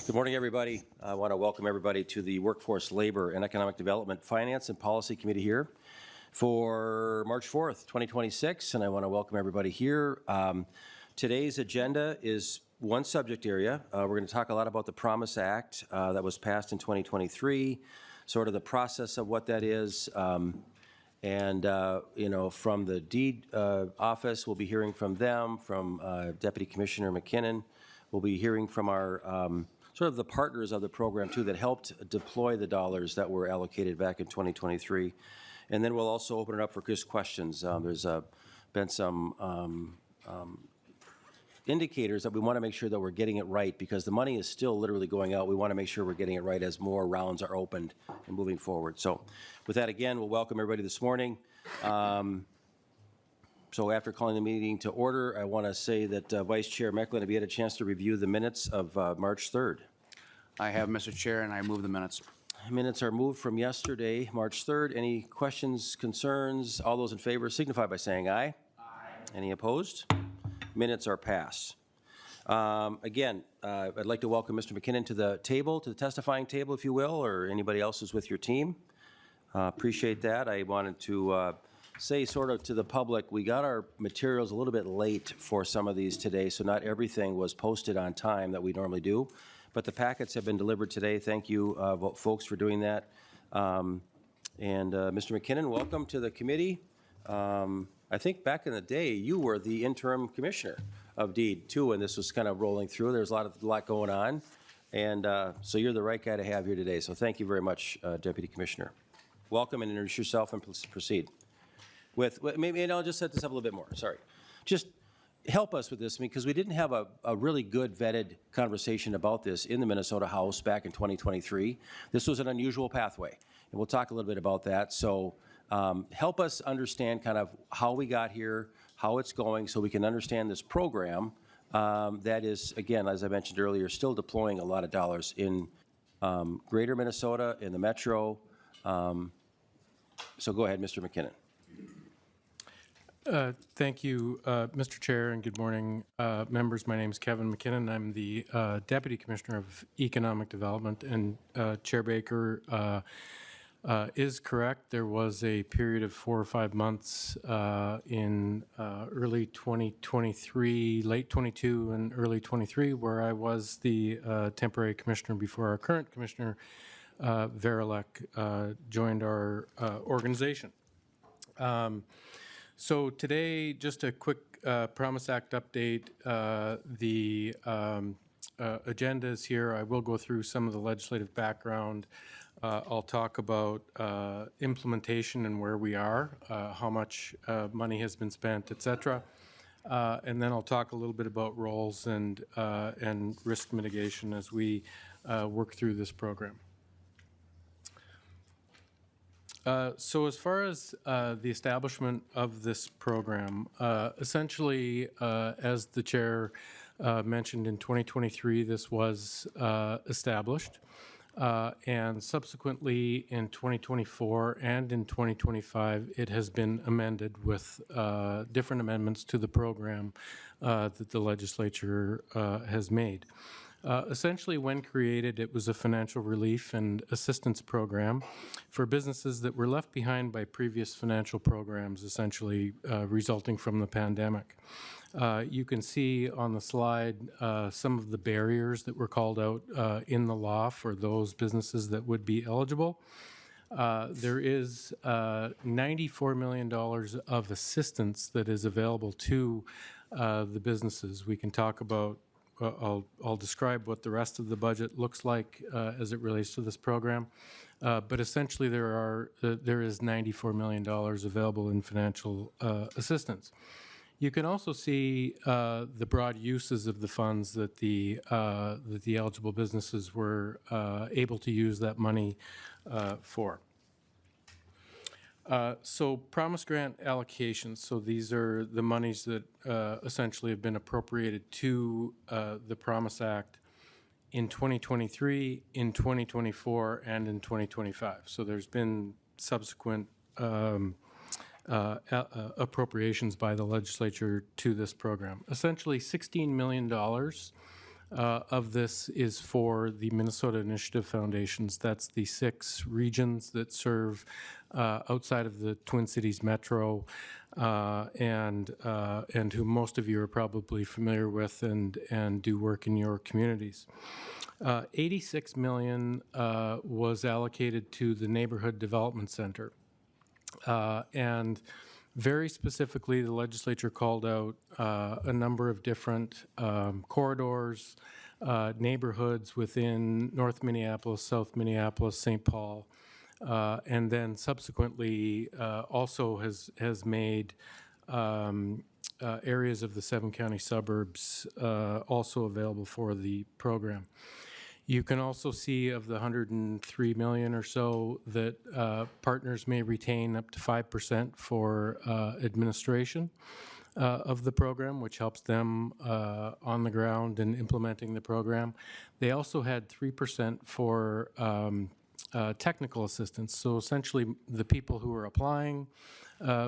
Good morning, everybody. I want to welcome everybody to the Workforce, Labor, and Economic Development Finance and Policy Committee here for March 4th, 2026, and I want to welcome everybody here. Today's agenda is one subject area. We're going to talk a lot about the Promise Act that was passed in 2023, sort of the process of what that is, and from the deed office, we'll be hearing from them, from Deputy Commissioner McKinnon. We'll be hearing from our sort of the partners of the program, too, that helped deploy the dollars that were allocated back in 2023. And then we'll also open it up for just questions. There's been some indicators that we want to make sure that we're getting it right, because the money is still literally going out. We want to make sure we're getting it right as more rounds are opened and moving forward. So with that, again, we'll welcome everybody this morning. So after calling the meeting to order, I want to say that Vice Chair Mecklin, have you had a chance to review the minutes of March 3rd? I have, Mr. Chair, and I move the minutes. Minutes are moved from yesterday, March 3rd. Any questions, concerns? All those in favor signify by saying aye. Aye. Any opposed? Minutes are passed. Again, I'd like to welcome Mr. McKinnon to the table, to the testifying table, if you will, or anybody else who's with your team. Appreciate that. I wanted to say sort of to the public, we got our materials a little bit late for some of these today, so not everything was posted on time that we normally do. But the packets have been delivered today. Thank you, folks, for doing that. Mr. McKinnon, welcome to the committee. I think back in the day, you were the interim commissioner of deed, too, and this was kind of rolling through. There's a lot going on, and so you're the right guy to have here today. So thank you very much, Deputy Commissioner. Welcome, and introduce yourself and proceed. Maybe, and I'll just set this up a little bit more, sorry. Just help us with this, because we didn't have a really good vetted conversation about this in the Minnesota House back in 2023. This was an unusual pathway, and we'll talk a little bit about that. So help us understand kind of how we got here, how it's going, so we can understand this program that is, again, as I mentioned earlier, still deploying a lot of dollars in greater Minnesota, in the metro. So go ahead, Mr. McKinnon. Thank you, Mr. Chair, and good morning, members. My name is Kevin McKinnon. I'm the Deputy Commissioner of Economic Development, and Chair Baker is correct. There was a period of 4 or 5 months in early 2023, late 22 and early 23, where I was the temporary commissioner before our current commissioner, Verilek, joined our organization. So today, just a quick Promise Act update. The agenda is here. I will go through some of the legislative background. I'll talk about implementation and where we are, how much money has been spent, et cetera. And then I'll talk a little bit about roles and risk mitigation as we work through this program. So as far as the establishment of this program, essentially, as the chair mentioned, in 2023, this was established. And subsequently in 2024 and in 2025, it has been amended with different amendments to the program that the legislature has made. Essentially, when created, it was a financial relief and assistance program for businesses that were left behind by previous financial programs, essentially resulting from the pandemic. You can see on the slide some of the barriers that were called out in the law for those businesses that would be eligible. There is $94 million of assistance that is available to the businesses. We can talk about I'll describe what the rest of the budget looks like as it relates to this program. But essentially, there is $94 million available in financial assistance. You can also see the broad uses of the funds that the eligible businesses were able to use that money for. So Promise Grant allocations, so these are the monies that essentially have been appropriated to the Promise Act in 2023, in 2024, and in 2025. So there's been subsequent appropriations by the legislature to this program. Essentially $16 million of this is for the Minnesota Initiative Foundations. That's the 6 regions that serve outside of the Twin Cities metro, and who most of you are probably familiar with and do work in your communities. 86 million was allocated to the Neighborhood Development Center. And very specifically, the legislature called out a number of different corridors, neighborhoods within North Minneapolis, South Minneapolis, St. Paul, and then subsequently also has made areas of the 7 county suburbs also available for the program. You can also see of the 103 million or so that partners may retain up to 5% for administration of the program, which helps them on the ground in implementing the program. They also had 3% for technical assistance. So essentially, the people who are applying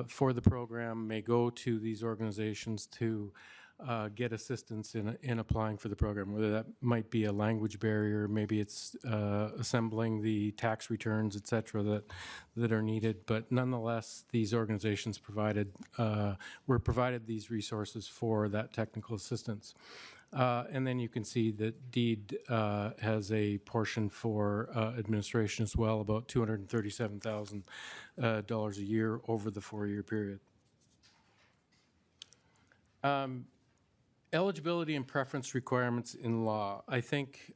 for the program may go to these organizations to get assistance in applying for the program, whether that might be a language barrier, maybe it's assembling the tax returns, et cetera, that are needed. But nonetheless, these organizations were provided these resources for that technical assistance. And then you can see that DEED has a portion for administration as well, about $237,000 a year over the 4-year period. Eligibility and preference requirements in law. I think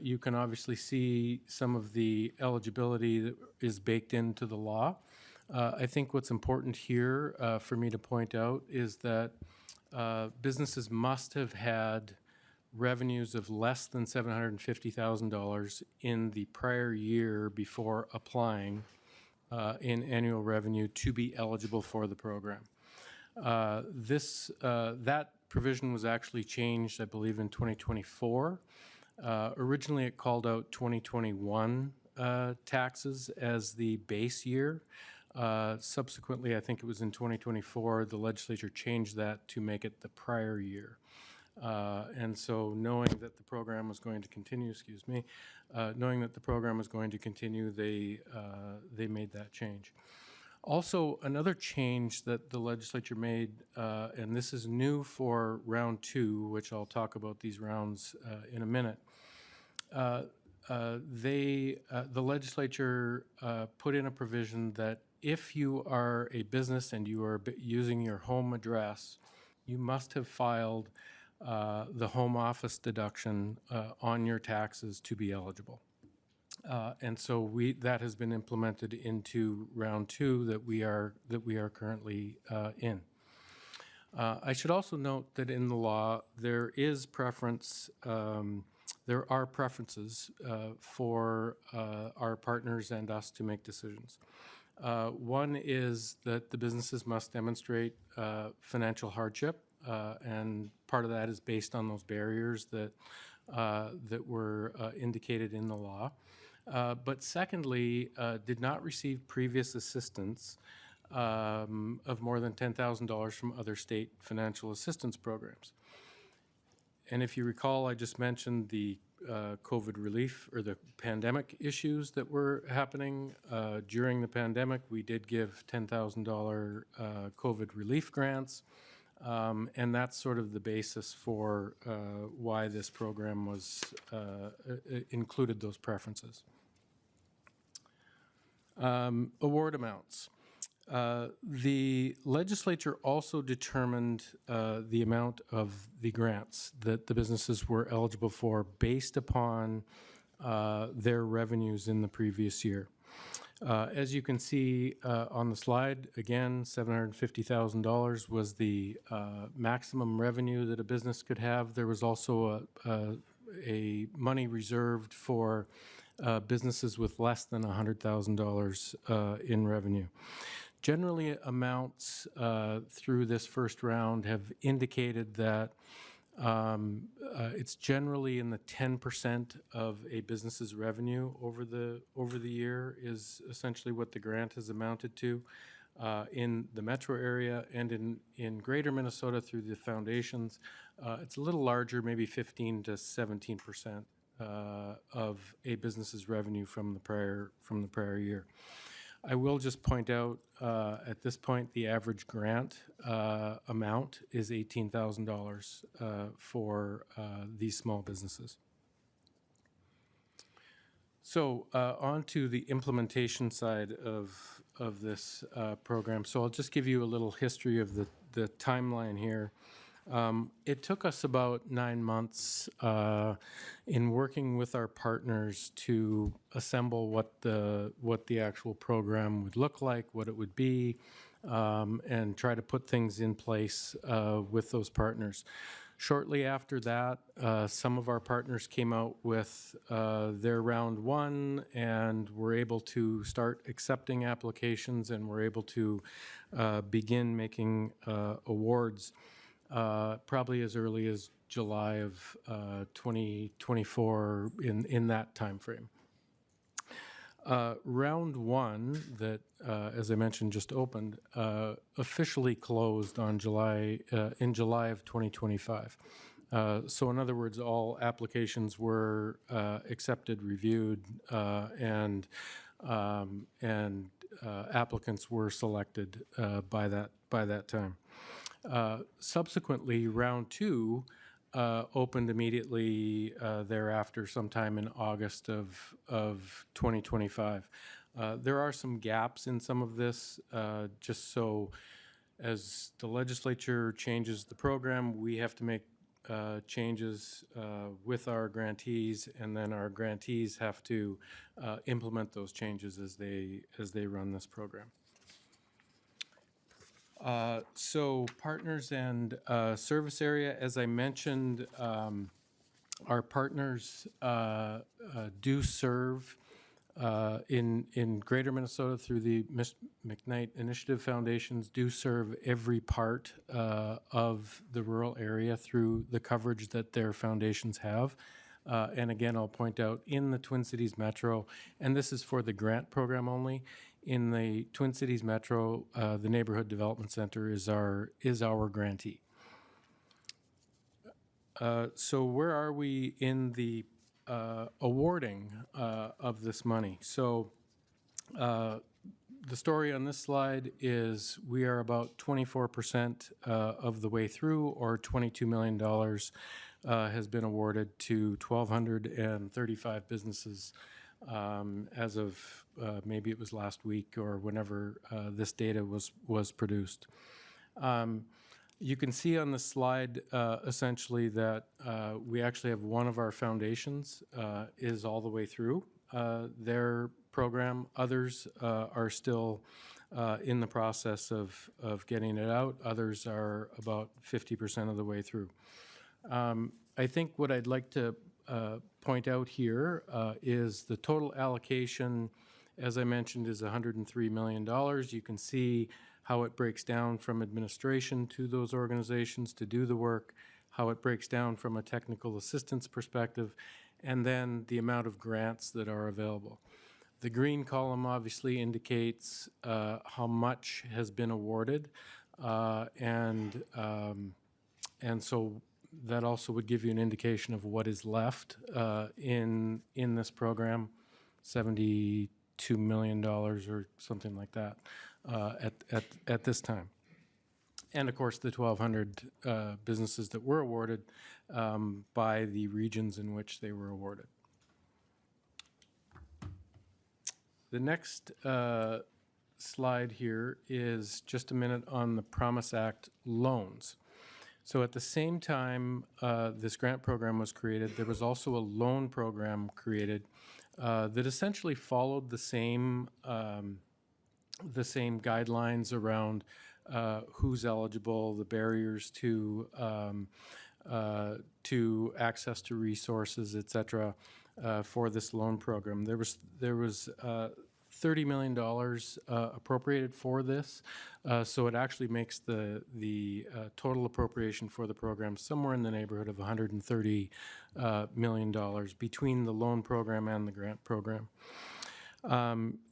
you can obviously see some of the eligibility that is baked into the law. I think what's important here for me to point out is that businesses must have had revenues of less than $750,000 in the prior year before applying in annual revenue to be eligible for the program. That provision was actually changed, I believe, in 2024. Originally, it called out 2021 taxes as the base year. Subsequently, I think it was in 2024, the legislature changed that to make it the prior year. And so knowing that the program was going to continue, knowing that the program was going to continue, they made that change. Also, another change that the legislature made, and this is new for round 2, which I'll talk about these rounds in a minute. The legislature put in a provision that if you are a business and you are using your home address, you must have filed the home office deduction on your taxes to be eligible. And so that has been implemented into round 2 that we are currently in. I should also note that in the law there is preference. There are preferences for our partners and us to make decisions. One is that the businesses must demonstrate financial hardship, and part of that is based on those barriers that were indicated in the law. But secondly, did not receive previous assistance of more than $10,000 from other state financial assistance programs. And if you recall, I just mentioned the COVID relief or the pandemic issues that were happening. During the pandemic, we did give $10,000 COVID relief grants, and that's sort of the basis for why this program was included those preferences. Award amounts. The legislature also determined the amount of the grants that the businesses were eligible for based upon their revenues in the previous year. As you can see on the slide, again, $750,000 was the maximum revenue that a business could have. There was also a money reserved for businesses with less than $100,000 in revenue. Generally, amounts through this first round have indicated that it's generally in the 10% of a business's revenue over the year is essentially what the grant has amounted to. in the metro area and in greater Minnesota through the foundations. It's a little larger, maybe 15 to 17% of a business's revenue from the prior year. I will just point out at this point the average grant amount is $18,000 for these small businesses. So on to the implementation side of this program. So I'll just give you a little history of the timeline here. It took us about 9 months in working with our partners to assemble what the actual program would look like, what it would be, and try to put things in place with those partners. Shortly after that, some of our partners came out with their round one and were able to start accepting applications and were able to begin making awards probably as early as July of 2024 in that time frame. Round one that, as I mentioned, just opened, officially closed on in July of 2025. So in other words, all applications were accepted, reviewed, and applicants were selected by that time. Subsequently, round two opened immediately thereafter, sometime in August of 2025. There are some gaps in some of this, just so as the legislature changes the program, we have to make changes with our grantees, and then our grantees have to implement those changes as they run this program. So partners and service area, as I mentioned, our partners do serve in Greater Minnesota through the McKnight Initiative Foundations, do serve every part of the rural area through the coverage that their foundations have. And again, I'll point out in the Twin Cities Metro, and this is for the grant program only, in the Twin Cities Metro, the Neighborhood Development Center is our grantee. So where are we in the awarding of this money? So the story on this slide is we are about 24% of the way through, or $22 million has been awarded to 1,235 businesses as of maybe it was last week or whenever this data was produced. You can see on the slide essentially that we actually have one of our foundations is all the way through their program. Others are still in the process of getting it out. Others are about 50% of the way through. I think what I'd like to point out here is the total allocation, as I mentioned, is $103 million. You can see how it breaks down from administration to those organizations to do the work, how it breaks down from a technical assistance perspective, and then the amount of grants that are available. The green column obviously indicates how much has been awarded, and so that also would give you an indication of what is left in this program, $72 million or something like that at this time. And of course, the 1,200 businesses that were awarded by the regions in which they were awarded. The next slide here is just a minute on the Promise Act loans. So at the same time this grant program was created, there was also a loan program created that essentially followed the same guidelines around who's eligible, the barriers to access to resources, et cetera, for this loan program. There was $30 million appropriated for this, so it actually makes the total appropriation for the program somewhere in the neighborhood of $130 million between the loan program and the grant program.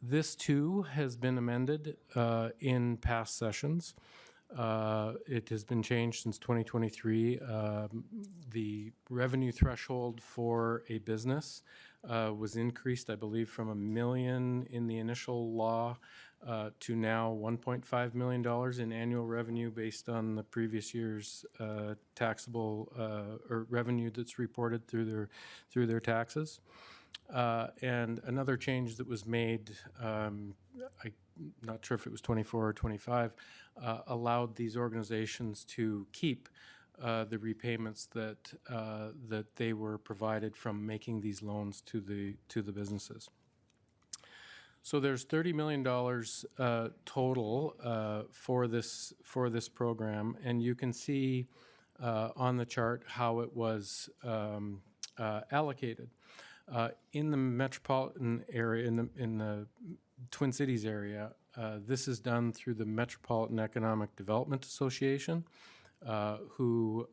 This too has been amended in past sessions. It has been changed since 2023. The revenue threshold for a business was increased, I believe, from $1 million in the initial law to now $1.5 million in annual revenue based on the previous year's taxable or revenue that's reported through their taxes. And another change that was made, I'm not sure if it was 24 or 25, allowed these organizations to keep the repayments that they were provided from making these loans to the businesses. So there's $30 million total for this program, and you can see on the chart how it was allocated. In the metropolitan area, in the Twin Cities area, this is done through the Metropolitan Economic Development Association, who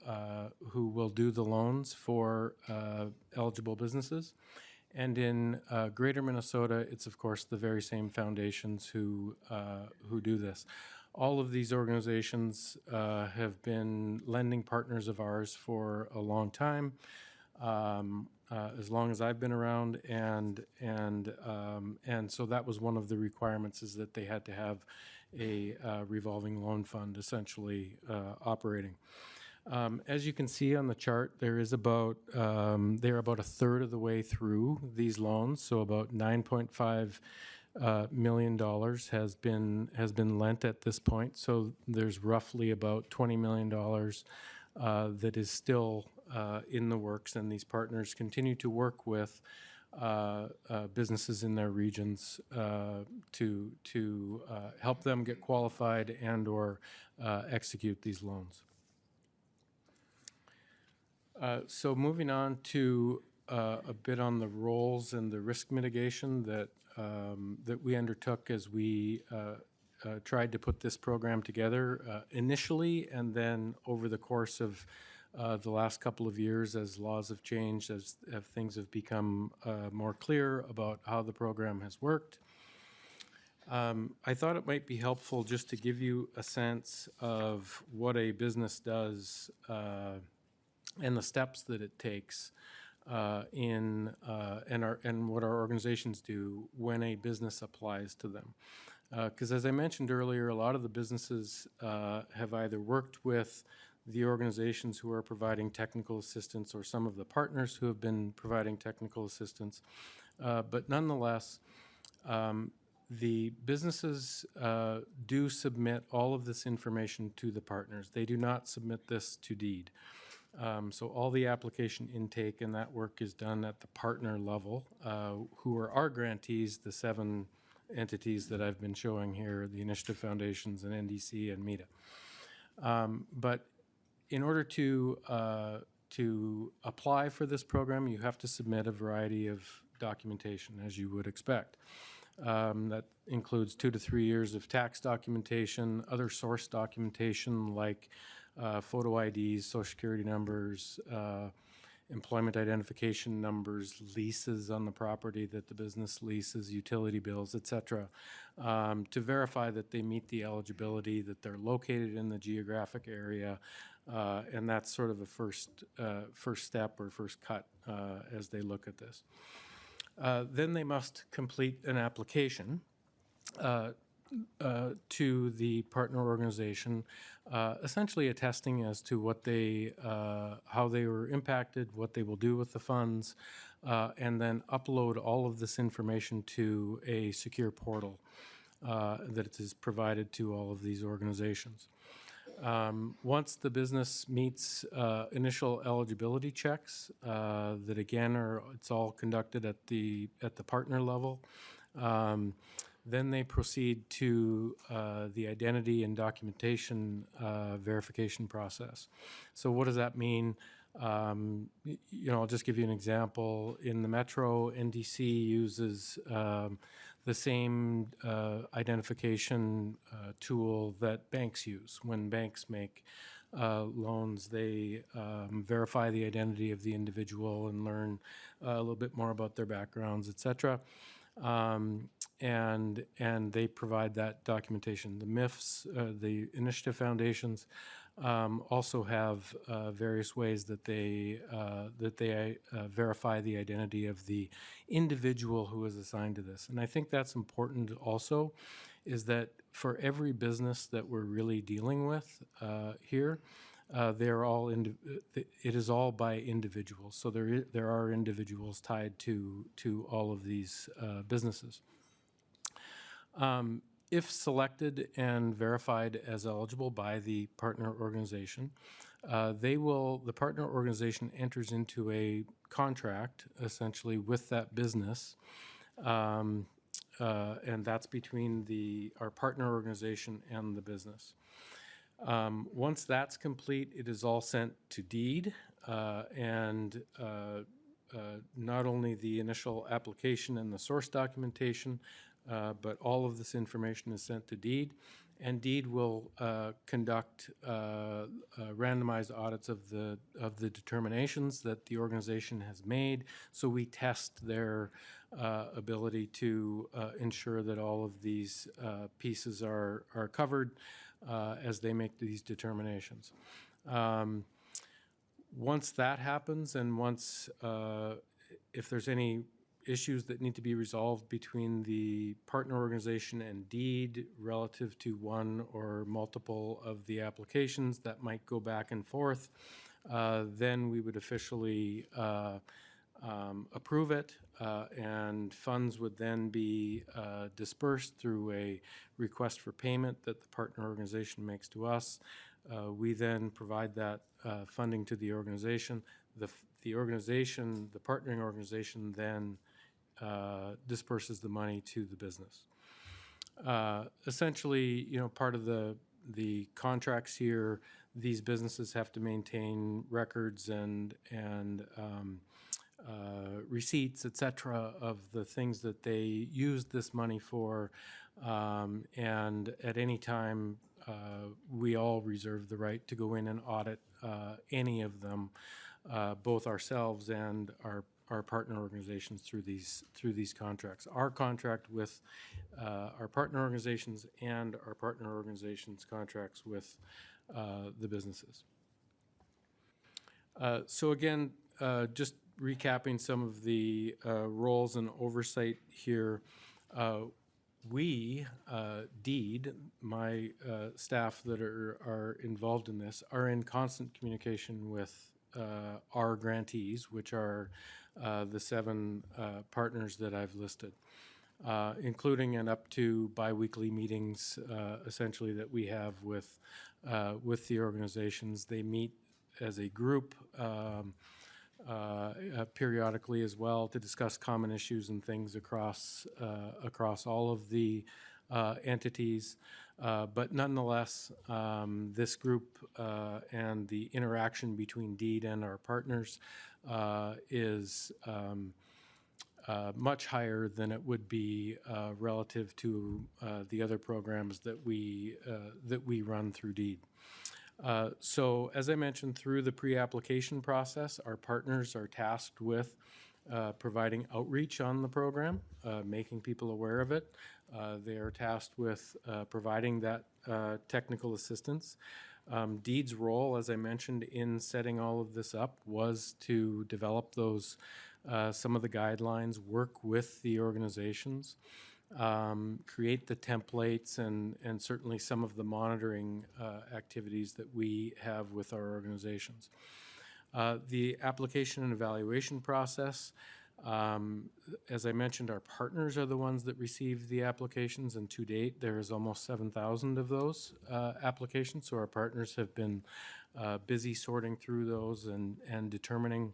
will do the loans for eligible businesses. And in Greater Minnesota, it's of course the very same foundations who do this. All of these organizations have been lending partners of ours for a long time. As long as I've been around, and so that was one of the requirements, is that they had to have a revolving loan fund essentially operating. As you can see on the chart, they're about a third of the way through these loans, so about $9.5 million has been lent at this point. So there's roughly about $20 million that is still in the works, and these partners continue to work with businesses in their regions to help them get qualified and/or execute these loans. So moving on to a bit on the roles and the risk mitigation that we undertook as we tried to put this program together initially, and then over the course of the last couple of years, as laws have changed, as things have become more clear about how the program has worked. I thought it might be helpful just to give you a sense of what a business does and the steps that it takes and what our organizations do when a business applies to them. Because as I mentioned earlier, a lot of the businesses have either worked with the organizations who are providing technical assistance or some of the partners who have been providing technical assistance. But nonetheless, the businesses do submit all of this information to the partners. They do not submit this to DEED. So all the application intake and that work is done at the partner level, who are our grantees, the 7 entities that I've been showing here, the Initiative Foundations and NDC and META. But in order to apply for this program, you have to submit a variety of documentation, as you would expect. That includes 2 to 3 years of tax documentation, other source documentation like photo IDs, social security numbers, employment identification numbers, leases on the property that the business leases, utility bills, et cetera, to verify that they meet the eligibility, that they're located in the geographic area, and that's sort of a first step or first cut as they look at this. Then they must complete an application to the partner organization, essentially attesting as to what how they were impacted, what they will do with the funds, and then upload all of this information to a secure portal that is provided to all of these organizations. Once the business meets initial eligibility checks, that again it's all conducted at the partner level. Then they proceed to the identity and documentation verification process. So what does that mean? I'll just give you an example. In the Metro, NDC uses the same identification tool that banks use. When banks make loans, they verify the identity of the individual and learn a little bit more about their backgrounds, et cetera. and they provide that documentation. The MIFs, the initiative foundations, also have various ways that they verify the identity of the individual who is assigned to this. And I think that's important also, is that for every business that we're really dealing with here, they're all it is all by individuals. So there are individuals tied to all of these businesses. If selected and verified as eligible by the partner organization, the partner organization enters into a contract essentially with that business, and that's between our partner organization and the business. Once that's complete, it is all sent to deed, and not only the initial application and the source documentation, but all of this information is sent to deed, and deed will conduct randomized audits of the determinations that the organization has made. So we test their ability to ensure that all of these pieces are covered as they make these determinations. Once that happens, and once if there's any issues that need to be resolved between the partner organization and deed relative to one or multiple of the applications that might go back and forth, then we would officially approve it, and funds would then be dispersed through a request for payment that the partner organization makes to us. We then provide that funding to the organization. The partnering organization then disperses the money to the business. Essentially, part of the contracts here, these businesses have to maintain records and receipts, et cetera, of the things that they used this money for, and at any time, we all reserve the right to go in and audit any of them, both ourselves and our partner organizations through these contracts. Our contract with our partner organizations and our partner organizations' contracts with the businesses. So again, just recapping some of the roles and oversight here. We, DEED, my staff that are involved in this, are in constant communication with our grantees, which are the 7 partners that I've listed, including and up to biweekly meetings, essentially, that we have with the organizations. They meet as a group periodically as well to discuss common issues and things across all of the entities. But nonetheless, this group and the interaction between DEED and our partners is much higher than it would be relative to the other programs that we run through DEED. So as I mentioned, through the pre-application process, our partners are tasked with providing outreach on the program, making people aware of it. They are tasked with providing that technical assistance. DEED's role, as I mentioned, in setting all of this up was to develop those, some of the guidelines, work with the organizations, create the templates, and certainly some of the monitoring activities that we have with our organizations. The application and evaluation process, as I mentioned, our partners are the ones that receive the applications, and to date, there is almost 7,000 of those applications. So our partners have been busy sorting through those and determining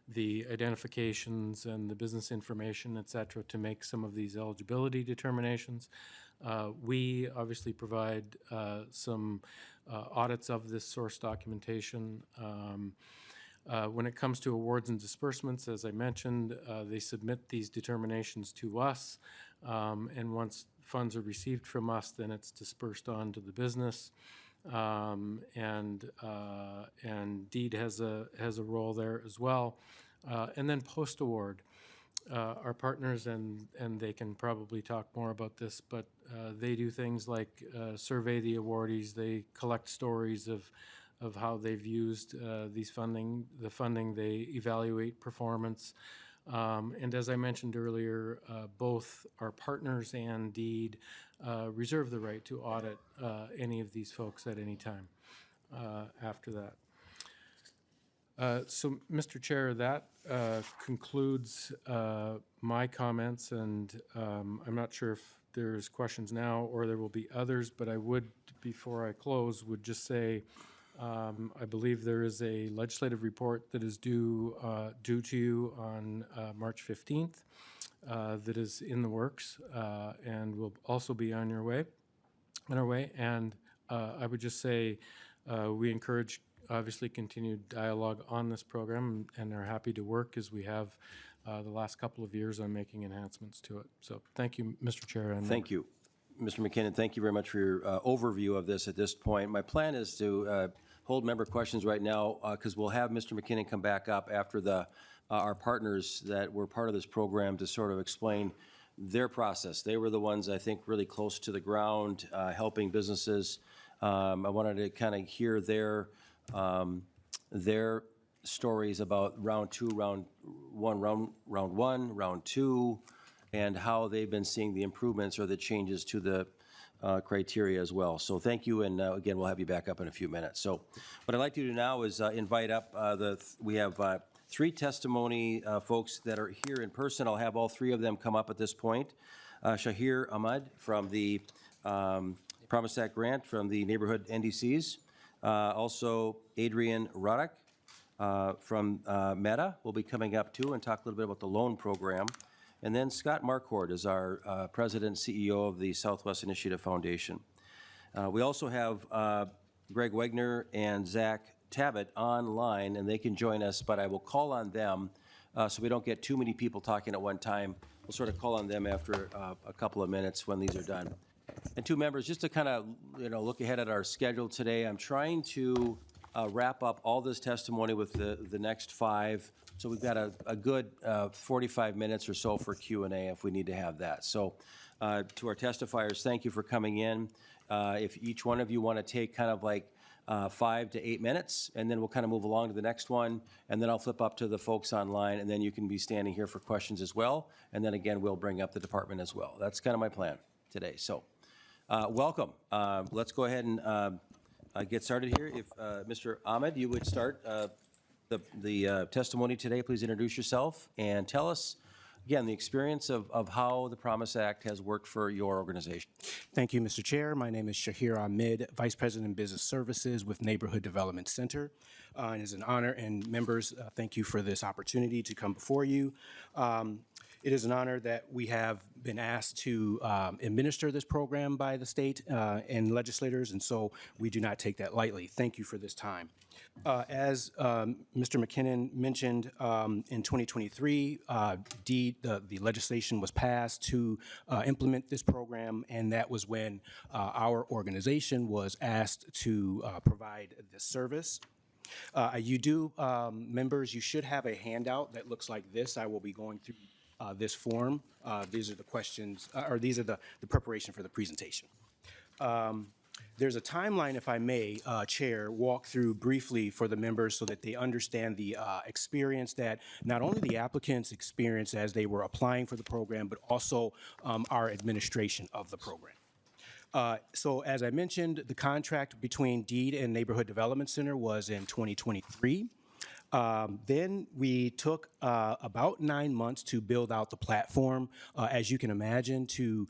the identifications and the business information, et cetera, to make some of these eligibility determinations. We obviously provide some audits of this source documentation. When it comes to awards and disbursements, as I mentioned, they submit these determinations to us, and once funds are received from us, then it's dispersed on to the business. And DEED has a role there as well. And then post-award, our partners, and they can probably talk more about this, but they do things like survey the awardees. They collect stories of how they've used the funding. They evaluate performance. And as I mentioned earlier, both our partners and DEED reserve the right to audit any of these folks at any time after that. So, Mr. Chair, that concludes my comments, and I'm not sure if there's questions now or there will be others, but I would, before I close, would just say I believe there is a legislative report that is due to you on March 15th that is in the works and will also be on our way. And I would just say we encourage obviously continued dialogue on this program and are happy to work as we have the last couple of years on making enhancements to it. So thank you, Mr. Chair. And Thank you. Mr. McKinnon, thank you very much for your overview of this at this point. My plan is to hold member questions right now because we'll have Mr. McKinnon come back up after our partners that were part of this program to sort of explain their process. They were the ones, I think, really close to the ground, helping businesses. I wanted to kind of hear their stories about round two, round one, round two, and how they've been seeing the improvements or the changes to the criteria as well. So thank you, and again, we'll have you back up in a few minutes. So what I'd like to do now is invite up we have three testimony folks that are here in person. I'll have all three of them come up at this point. Shahir Ahmad from the Promise Act grant from the neighborhood NDCs. Also, Adrian Ruddock from Meta will be coming up too and talk a little bit about the loan program. And then Scott Marquardt is our President and CEO of the Southwest Initiative Foundation. We also have Greg Wegner and Zach Tabbitt online, and they can join us, but I will call on them so we don't get too many people talking at one time. We'll sort of call on them after a couple of minutes when these are done. And two members, just to kind of look ahead at our schedule today, I'm trying to wrap up all this testimony with the next five. So we've got a good 45 minutes or so for Q&A if we need to have that. So to our testifiers, thank you for coming in. If each one of you want to take kind of like 5 to 8 minutes, and then we'll kind of move along to the next one, and then I'll flip up to the folks online, and then you can be standing here for questions as well. And then again, we'll bring up the department as well. That's kind of my plan today. So welcome. Let's go ahead and get started here. If Mr. Ahmed, you would start the testimony today. Please introduce yourself and tell us, again, the experience of how the Promise Act has worked for your organization. Thank you, Mr. Chair. My name is Shahir Ahmed, Vice President of Business Services with Neighborhood Development Center. It is an honor, and members, thank you for this opportunity to come before you. It is an honor that we have been asked to administer this program by the state and legislators, and so we do not take that lightly. Thank you for this time. As Mr. McKinnon mentioned, in 2023, the legislation was passed to implement this program, and that was when our organization was asked to provide this service. Members, you should have a handout that looks like this. I will be going through this form. These are the questions, or these are the preparation for the presentation. There's a timeline, if I may, Chair, walk through briefly for the members so that they understand the experience that not only the applicants experienced as they were applying for the program, but also our administration of the program. So as I mentioned, the contract between DEED and Neighborhood Development Center was in 2023. Then we took about 9 months to build out the platform. As you can imagine, to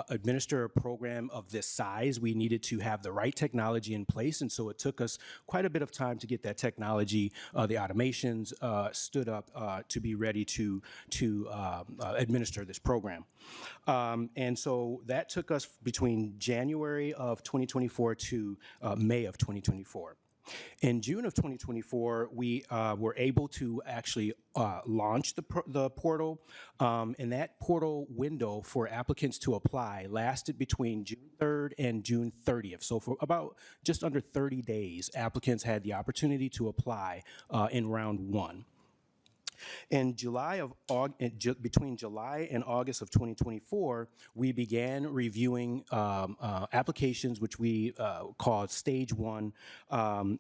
administer a program of this size, we needed to have the right technology in place, and so it took us quite a bit of time to get that technology, the automations stood up to be ready to administer this program. And so that took us between January of 2024 to May of 2024. In June of 2024, we were able to actually launch the portal, and that portal window for applicants to apply lasted between June 3rd and June 30th. So for about just under 30 days, applicants had the opportunity to apply in round one. In between July and August of 2024, we began reviewing applications which we called Stage 1.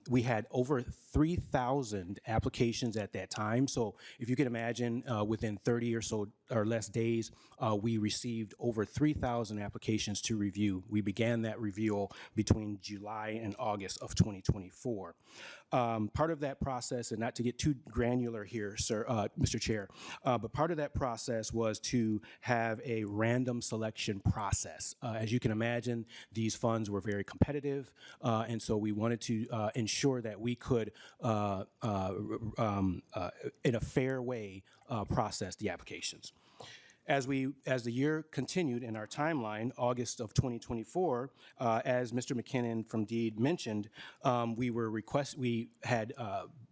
We had over 3,000 applications at that time. So if you can imagine, within 30 or so or less days, we received over 3,000 applications to review. We began that review between July and August of 2024. Part of that process, and not to get too granular here, Mr. Chair, but part of that process was to have a random selection process. As you can imagine, these funds were very competitive, and so we wanted to ensure that we could, in a fair way, process the applications. As the year continued in our timeline, August of 2024, as Mr. McKinnon from DEED mentioned, we had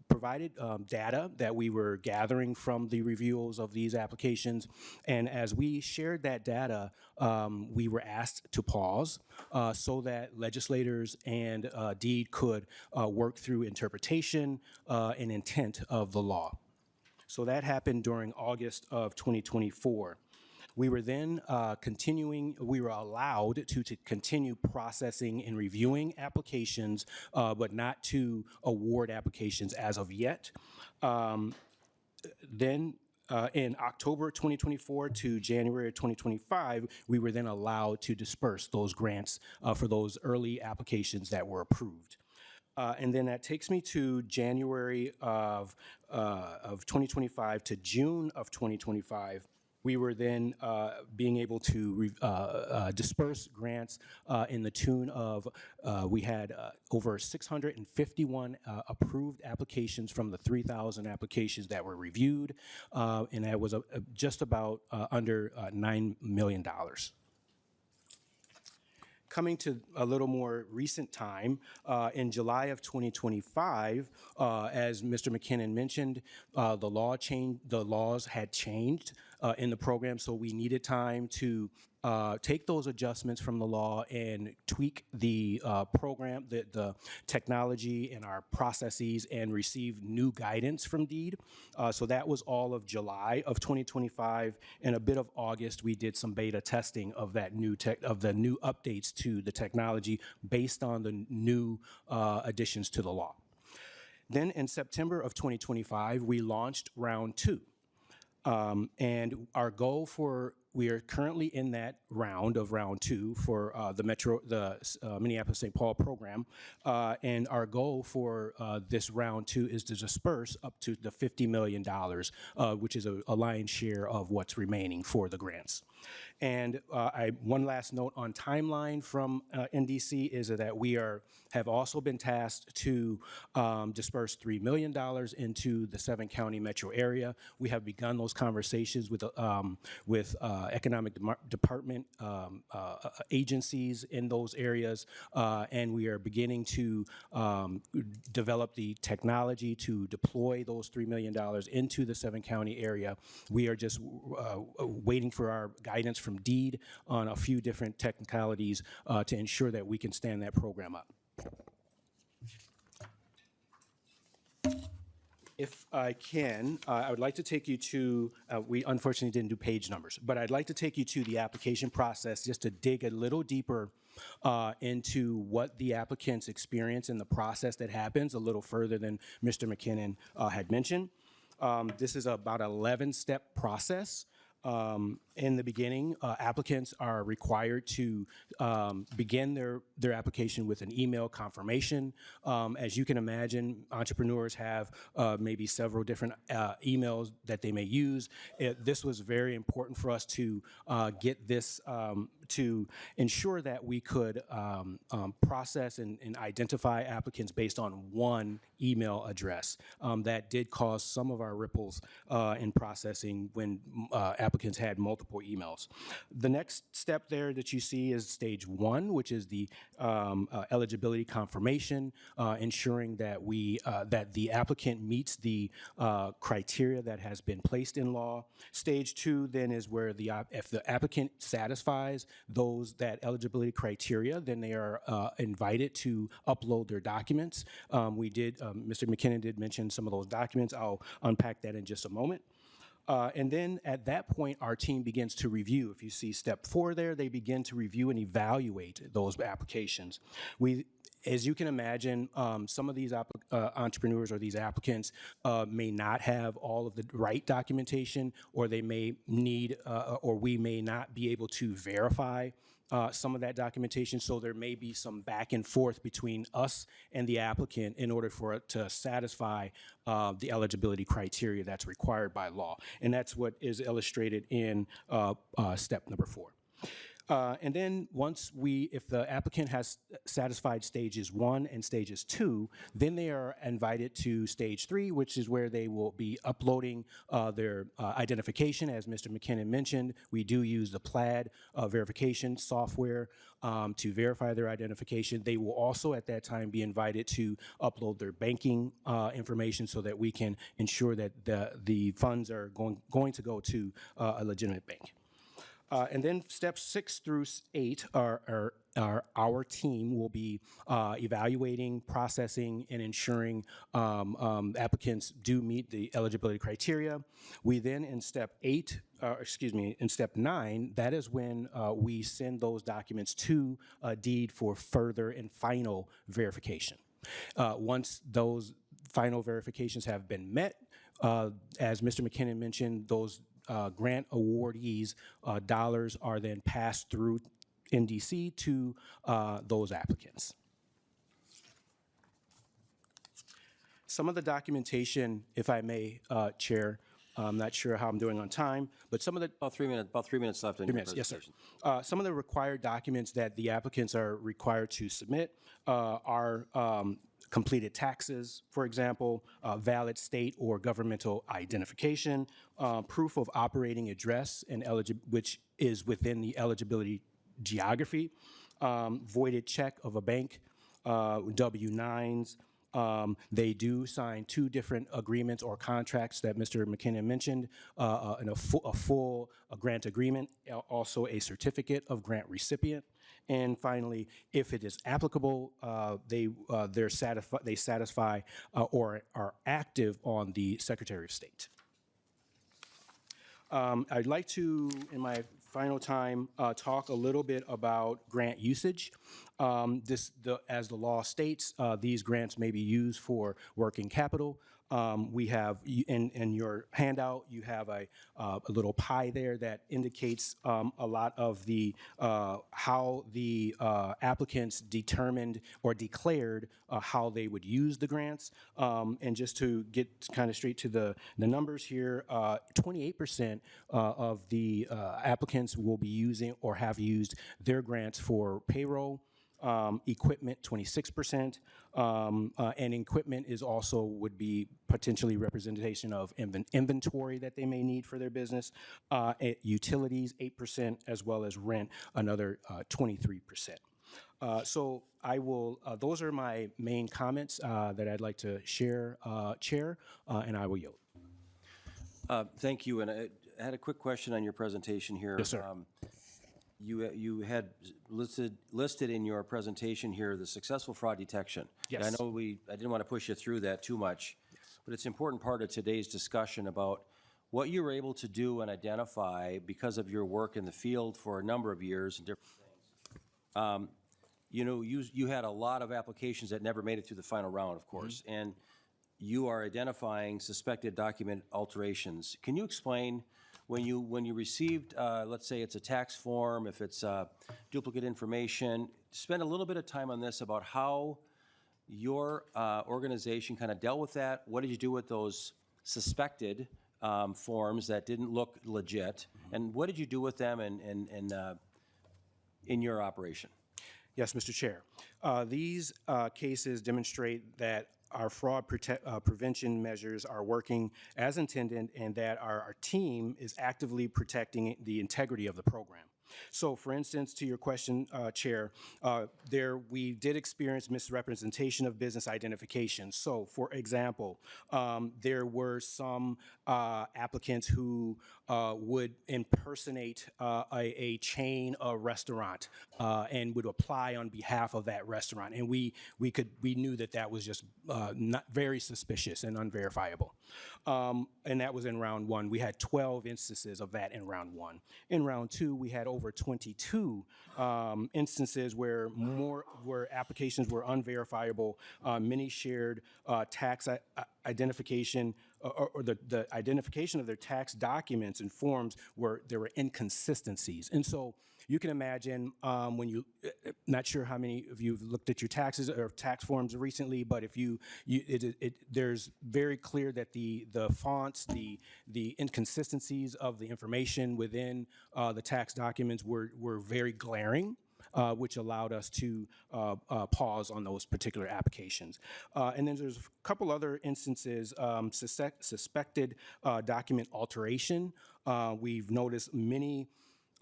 provided data that we were gathering from the reviews of these applications, and as we shared that data, we were asked to pause so that legislators and DEED could work through interpretation and intent of the law. So that happened during August of 2024. We were then we were allowed to continue processing and reviewing applications, but not to award applications as of yet. Then in October 2024 to January 2025, we were then allowed to disperse those grants for those early applications that were approved. And then that takes me to January of 2025 to June of 2025. We were then being able to disperse grants in the tune of, we had over 651 approved applications from the 3,000 applications that were reviewed, and that was just about under $9 million. Coming to a little more recent time, in July of 2025, as Mr. McKinnon mentioned, the laws had changed in the program, so we needed time to take those adjustments from the law and tweak the program, the technology and our processes, and receive new guidance from DEED. So that was all of July of 2025, and a bit of August. We did some beta testing of that new new updates to the technology based on the new additions to the law. Then in September of 2025, we launched round 2. And our goal we are currently in that round 2 for the Minneapolis-St. Paul program. And our goal for this round 2 is to disperse up to the $50 million, which is a lion's share of what's remaining for the grants. And one last note on timeline from NDC is that we have also been tasked to disperse $3 million into the 7-county metro area. We have begun those conversations with economic department agencies in those areas, and we are beginning to develop the technology to deploy those $3 million into the 7-county area. We are just waiting for our guidance from DEED on a few different technicalities to ensure that we can stand that program up. If I can, I would like to take you to, we unfortunately didn't do page numbers, but I'd like to take you to the application process just to dig a little deeper into what the applicants experience in the process that happens, a little further than Mr. McKinnon had mentioned. This is about an 11-step process. In the beginning, applicants are required to begin their application with an email confirmation. As you can imagine, entrepreneurs have maybe several different emails that they may use. This was very important for us to get this to ensure that we could process and identify applicants based on one email address. That did cause some of our ripples in processing when applicants had multiple multiple emails. The next step there that you see is stage 1, which is the eligibility confirmation, ensuring that that the applicant meets the criteria that has been placed in law. Stage 2 then is where if the applicant satisfies that eligibility criteria, then they are invited to upload their documents. Mr. McKinnon did mention some of those documents. I'll unpack that in just a moment. And then at that point, our team begins to review. If you see step 4 there, they begin to review and evaluate those applications. As you can imagine, some of these entrepreneurs or these applicants may not have all of the right documentation, or they may need, or we may not be able to verify some of that documentation. So there may be some back and forth between us and the applicant in order for it to satisfy the eligibility criteria that's required by law. And that's what is illustrated in step number 4. And then if the applicant has satisfied stages 1 and stages 2, then they are invited to stage 3, which is where they will be uploading their identification. As Mr. McKinnon mentioned, we do use the Plaid verification software to verify their identification. They will also at that time be invited to upload their banking information so that we can ensure that the funds are going to go to a legitimate bank. And then steps 6 through 8 are our team will be evaluating, processing, and ensuring applicants do meet the eligibility criteria. We then in step 9, that is when we send those documents to Deed for further and final verification. Once those final verifications have been met, as Mr. McKinnon mentioned, those grant awardees' dollars are then passed through NDC to those applicants. Some of the documentation, if I may, Chair, I'm not sure how I'm doing on time, but some of the About 3 minutes left in your yes, sir. presentation. Some of the required documents that the applicants are required to submit are completed taxes, for example, valid state or governmental identification, proof of operating address, which is within the eligibility geography, voided check of a bank, W-9s. They do sign 2 different agreements or contracts that Mr. McKinnon mentioned, and a full grant agreement, also a certificate of grant recipient. And finally, if it is applicable, they satisfy or are active on the Secretary of State. I'd like to, in my final time, talk a little bit about grant usage. As the law states, these grants may be used for working capital. We have, in your handout, you have a little pie there that indicates a lot of the, how the applicants determined or declared how they would use the grants. And just to get kind of straight to the numbers here, 28% of the applicants will be using or have used their grants for payroll. Equipment, 26%, and equipment would be potentially representation of inventory that they may need for their business. Utilities, 8%, as well as rent, another 23%. So I will, those are my main comments that I'd like to share, Chair, and I will yield. Thank you, and I had a quick question on your presentation here. Yes, sir. You had listed in your presentation here the successful fraud detection. Yes. And I didn't want to push you through that too much, but it's an important part of today's discussion about what you were able to do and identify because of your work in the field for a number of years and different things. You had a lot of applications that never made it through the final round, of course, and you are identifying suspected document alterations. Can you explain when you received, let's say it's a tax form, if it's duplicate information, spend a little bit of time on this about how your organization kind of dealt with that. What did you do with those suspected forms that didn't look legit? And what did you do with them in your operation? Yes, Mr. Chair. These cases demonstrate that our fraud prevention measures are working as intended and that our team is actively protecting the integrity of the program. So, for instance, to your question, Chair, we did experience misrepresentation of business identification. So, for example, there were some applicants who would impersonate a chain restaurant and would apply on behalf of that restaurant, and we knew that was just not very suspicious and unverifiable. And that was in round one. We had 12 instances of that in round one. In round two, we had over 22 instances where applications were unverifiable. Many shared tax identification or the identification of their tax documents and forms there were inconsistencies. And so you can imagine when not sure how many of you have looked at your taxes or tax forms recently, but if there's very clear that the fonts, the inconsistencies of the information within the tax documents were very glaring. Which allowed us to pause on those particular applications. And then there's a couple other instances, suspected document alteration. We've noticed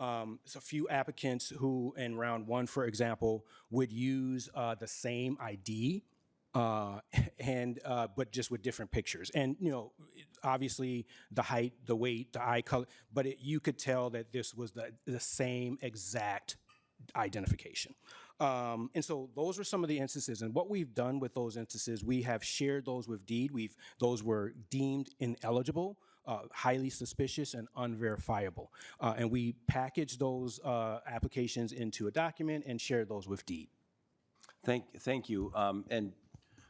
a few applicants who in round one, for example, would use the same ID, but just with different pictures. And, obviously the height, the weight, the eye color, but you could tell that this was the same exact identification. And so those are some of the instances. And what we've done with those instances, we have shared those with DEED. Those were deemed ineligible, highly suspicious, and unverifiable. And we packaged those applications into a document and shared those with DEED. Thank you. And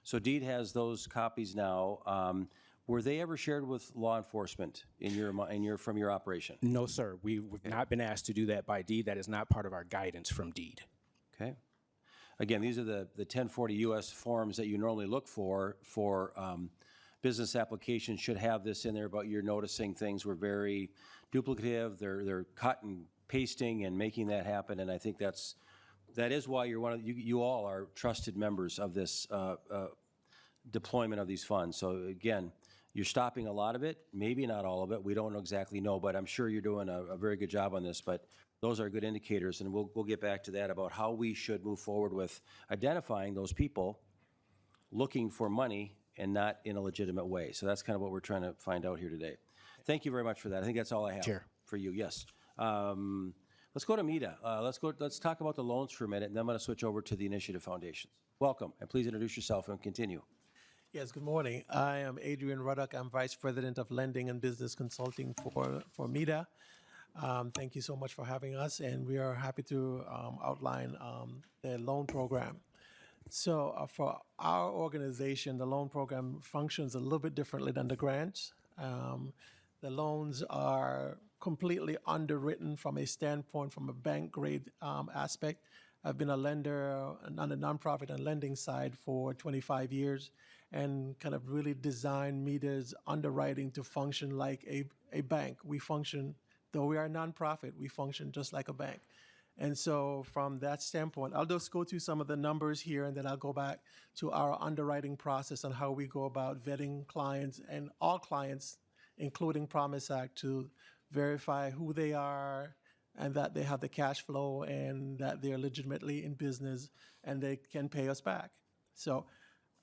so DEED has those copies now. Were they ever shared with law enforcement from your operation? No, sir. We've not been asked to do that by DEED. That is not part of our guidance from DEED. Okay. Again, these are the 1040 U.S. forms that you normally look for business applications should have this in there, but you're noticing things were very duplicative. They're cut and pasting and making that happen, and I think that is why you all are trusted members of this deployment of these funds. So again, you're stopping a lot of it, maybe not all of it. We don't exactly know, but I'm sure you're doing a very good job on this. But those are good indicators, and we'll get back to that about how we should move forward with identifying those people looking for money and not in a legitimate way. So that's kind of what we're trying to find out here today. Thank you very much for that. I think that's all I have for you. Yes. Let's go to Mita. Let's talk about the loans for a minute, and then I'm going to switch over to the Initiative Foundations. Welcome, and please introduce yourself and continue. Yes, good morning. I am Adrian Ruddock. I'm Vice President of Lending and Business Consulting for MITA. Thank you so much for having us, and we are happy to outline the loan program. So for our organization, the loan program functions a little bit differently than the grants. The loans are completely underwritten from a standpoint, from a bank grade aspect. I've been a lender on the nonprofit and lending side for 25 years and kind of really designed MITA's underwriting to function like a bank. We function, though we are a nonprofit, we function just like a bank. And so from that standpoint, I'll just go through some of the numbers here, and then I'll go back to our underwriting process and how we go about vetting clients and all clients, including Promise Act, to verify who they are and that they have the cash flow and that they're legitimately in business and they can pay us back. So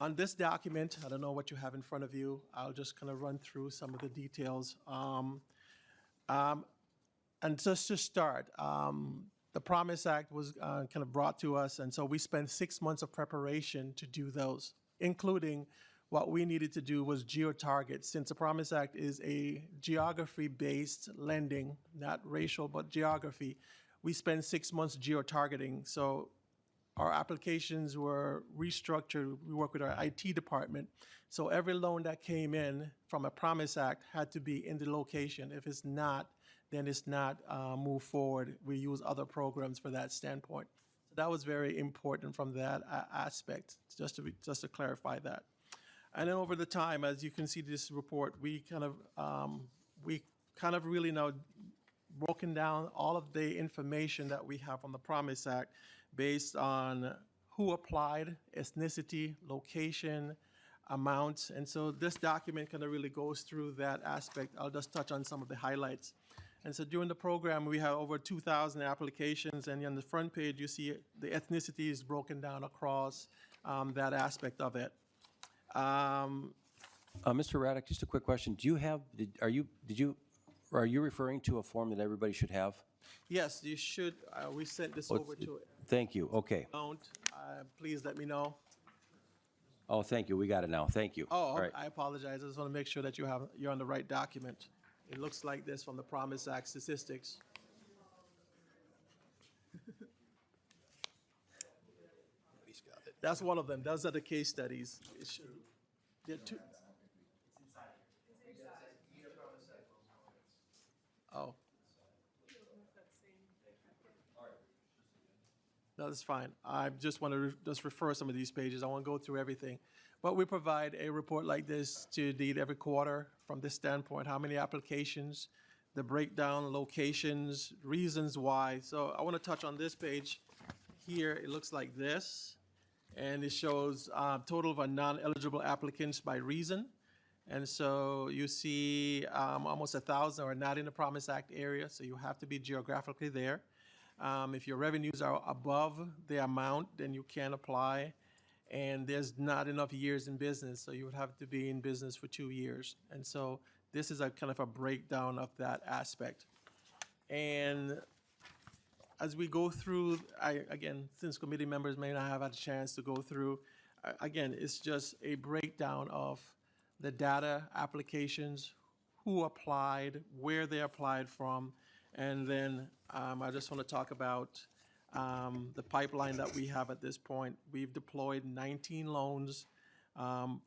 on this document, I don't know what you have in front of you. I'll just kind of run through some of the details. And just to start, the Promise Act was kind of brought to us, and so we spent 6 months of preparation to do those, including what we needed to do was geo-target. Since the Promise Act is a geography-based lending, not racial, but geography, we spent 6 months geo-targeting. So our applications were restructured. We work with our IT department. So every loan that came in from a Promise Act had to be in the location. If it's not, then it's not moved forward. We use other programs for that standpoint. So that was very important from that aspect, just to clarify that. And then over the time, as you can see this report, we kind of really now broken down all of the information that we have on the Promise Act based on who applied, ethnicity, location, amounts. And so this document kind of really goes through that aspect. I'll just touch on some of the highlights. And so during the program, we have over 2,000 applications, and on the front page, you see the ethnicity is broken down across that aspect of it. Mr. Raddick, just a quick question. Do you have, are you referring to a form that everybody should have? Yes, you should, we sent this over to it. Thank you, okay. Don't, please let me know. Oh, thank you, we got it now, thank you. Oh, All right. I apologize. I just want to make sure that you're on the right document. It looks like this from the Promise Act statistics. That's one of them. Those are the case studies. It should, there are two. Oh. No, that's fine. I just want to just refer some of these pages. I won't go through everything. But we provide a report like this to Indeed every quarter from this standpoint, how many applications, the breakdown, locations, reasons why. So I want to touch on this page here. It looks like this, and it shows total of non-eligible applicants by reason. And so you see almost 1,000 are not in the Promise Act area, so you have to be geographically there. If your revenues are above the amount, then you can apply. And there's not enough years in business, so you would have to be in business for 2 years. And so this is a kind of a breakdown of that aspect. And as we go through, again, since committee members may not have had a chance to go through, again, it's just a breakdown of the data, applications, who applied, where they applied from, and then I just want to talk about the pipeline that we have at this point. We've deployed 19 loans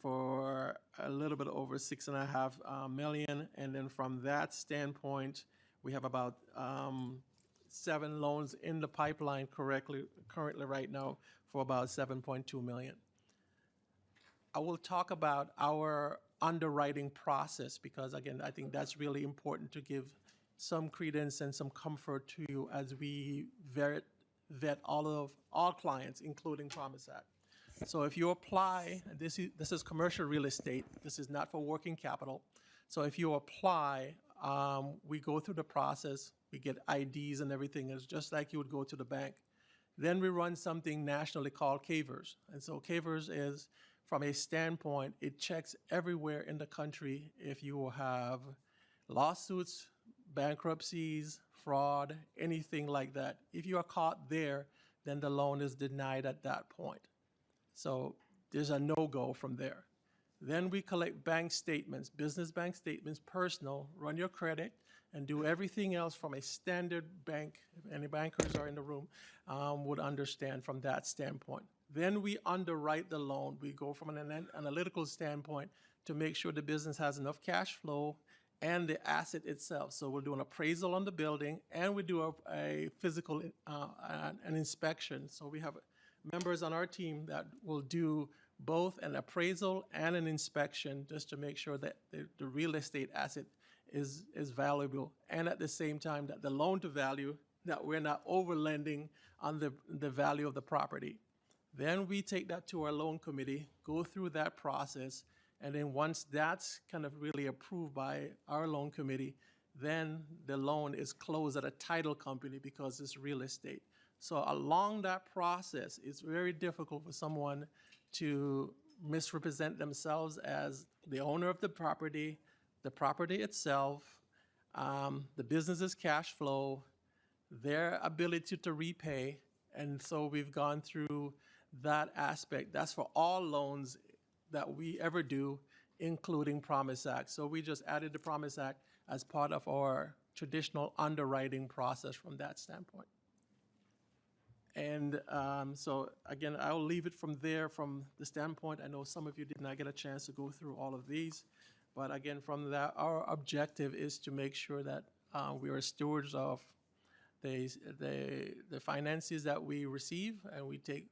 for a little bit over $6.5 million, and then from that standpoint, we have about 7 loans in the pipeline currently right now for about $7.2 million. I will talk about our underwriting process because, again, I think that's really important to give some credence and some comfort to you as we vet all clients, including Promise Act. So if you apply, this is commercial real estate. This is not for working capital. So if you apply, we go through the process. We get IDs and everything. It's just like you would go to the bank. Then we run something nationally called CAVERS. And so CAVERS is, from a standpoint, it checks everywhere in the country if you have lawsuits, bankruptcies, fraud, anything like that. If you are caught there, then the loan is denied at that point. So there's a no-go from there. Then we collect bank statements, business bank statements, personal, run your credit, and do everything else from a standard bank, if any bankers are in the room, would understand from that standpoint. Then we underwrite the loan. We go from an analytical standpoint to make sure the business has enough cash flow and the asset itself. So we'll do an appraisal on the building, and we do a physical an inspection. So we have members on our team that will do both an appraisal and an inspection just to make sure that the real estate asset is valuable, and at the same time that the loan to value, that we're not over lending on the value of the property. Then we take that to our loan committee, go through that process, and then once that's kind of really approved by our loan committee, then the loan is closed at a title company because it's real estate. So along that process, it's very difficult for someone to misrepresent themselves as the owner of the property itself, the business's cash flow, their ability to repay. And so we've gone through that aspect. That's for all loans that we ever do, including Promise Act. So we just added the Promise Act as part of our traditional underwriting process from that standpoint. And so again, I'll leave it from there from the standpoint. I know some of you did not get a chance to go through all of these, but again, from that, our objective is to make sure that we are stewards of the finances that we receive, and we take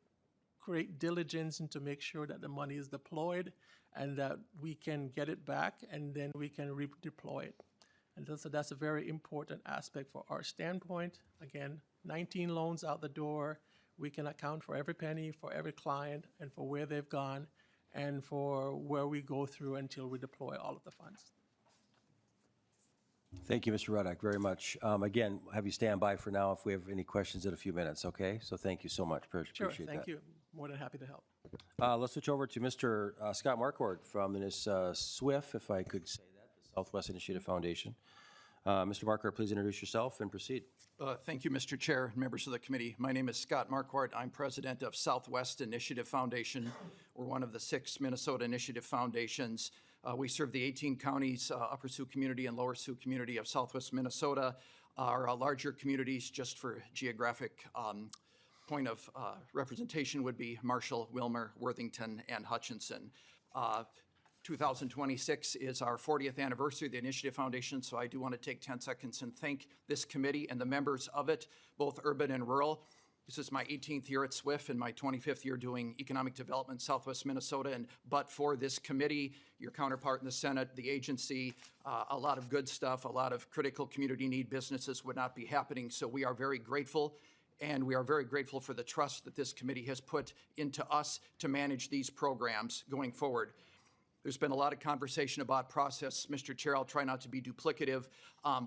great diligence into make sure that the money is deployed and that we can get it back and then we can redeploy it. And so that's a very important aspect for our standpoint. Again, 19 loans out the door. We can account for every penny, for every client, and for where they've gone. and for where we go through until we deploy all of the funds. Thank you, Mr. Ruddock, very much. Again, have you stand by for now if we have any questions in a few minutes, okay? So thank you so much. Sure, Appreciate that. thank you. More than happy to help. Let's switch over to Mr. Scott Marquardt from this SWIF, if I could say that, the Southwest Initiative Foundation. Mr. Marquardt, please introduce yourself and proceed. Thank you, Mr. Chair and members of the committee. My name is Scott Marquardt. I'm president of Southwest Initiative Foundation. We're one of the 6 Minnesota Initiative Foundations. We serve the 18 counties, Upper Sioux community and Lower Sioux community of Southwest Minnesota. Our larger communities, just for geographic point of representation, would be Marshall, Wilmer, Worthington, and Hutchinson. 2026 is our 40th anniversary of the Initiative Foundation, so I do want to take 10 seconds and thank this committee and the members of it, both urban and rural. This is my 18th year at SWIF and my 25th year doing economic development in Southwest Minnesota. And but for this committee, your counterpart in the Senate, the agency, a lot of good stuff, a lot of critical community need businesses would not be happening. So we are very grateful. And we are very grateful for the trust that this committee has put into us to manage these programs going forward. There's been a lot of conversation about process. Mr. Chair, I'll try not to be duplicative.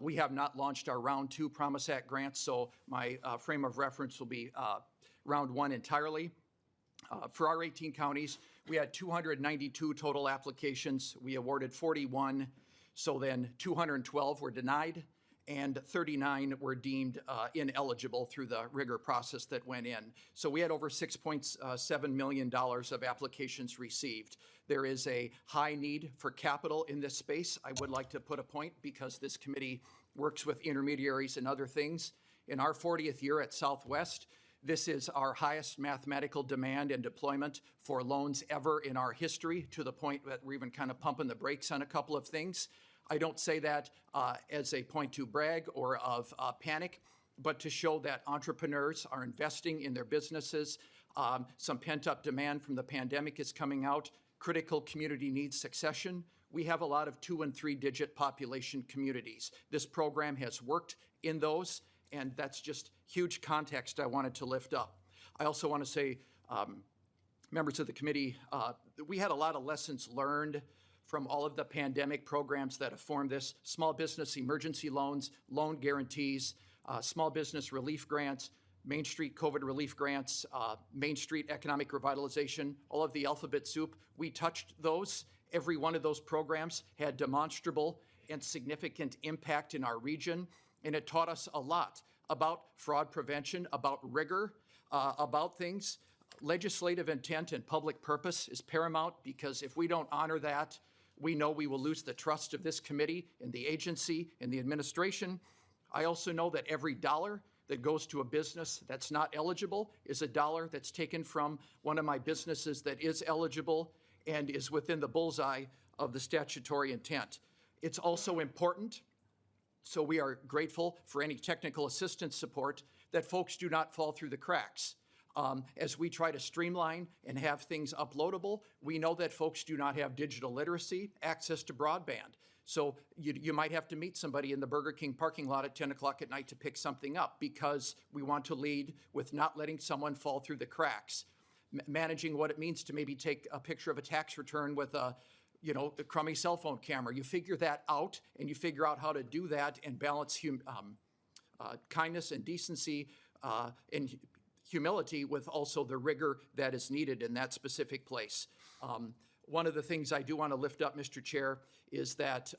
We have not launched our Round 2 Promise Act grants, so my frame of reference will be Round 1 entirely. For our 18 counties, we had 292 total applications. We awarded 41, so then 212 were denied, and 39 were deemed ineligible through the rigor process that went in. So we had over $6.7 million of applications received. There is a high need for capital in this space. I would like to put a point because this committee works with intermediaries and other things. In our 40th year at Southwest, this is our highest mathematical demand and deployment for loans ever in our history, to the point that we're even kind of pumping the brakes on a couple of things. I don't say that as a point to brag or of panic, but to show that entrepreneurs are investing in their businesses. Some pent-up demand from the pandemic is coming out. Critical community needs succession. We have a lot of 2- and 3-digit population communities. This program has worked in those, and that's just huge context I wanted to lift up. I also want to say, members of the committee, we had a lot of lessons learned from all of the pandemic programs that have formed this: small business emergency loans, loan guarantees, small business relief grants, Main Street COVID relief grants, Main Street economic revitalization, all of the alphabet soup. We touched those. Every one of those programs had demonstrable and significant impact in our region, and it taught us a lot about fraud prevention, about rigor, about things. Legislative intent and public purpose is paramount, because if we don't honor that, we know we will lose the trust of this committee and the agency and the administration. I also know that every dollar that goes to a business that's not eligible is a dollar that's taken from one of my businesses that is eligible and is within the bullseye of the statutory intent. It's also important, so we are grateful for any technical assistance support, that folks do not fall through the cracks. As we try to streamline and have things uploadable, we know that folks do not have digital literacy, access to broadband. So you might have to meet somebody in the Burger King parking lot at 10 o'clock at night to pick something up, because we want to lead with not letting someone fall through the cracks. Managing what it means to maybe take a picture of a tax return with a crummy cell phone camera. You figure that out, and you figure out how to do that and balance kindness and decency and humility with also the rigor that is needed in that specific place. One of the things I do want to lift up, Mr. Chair, is that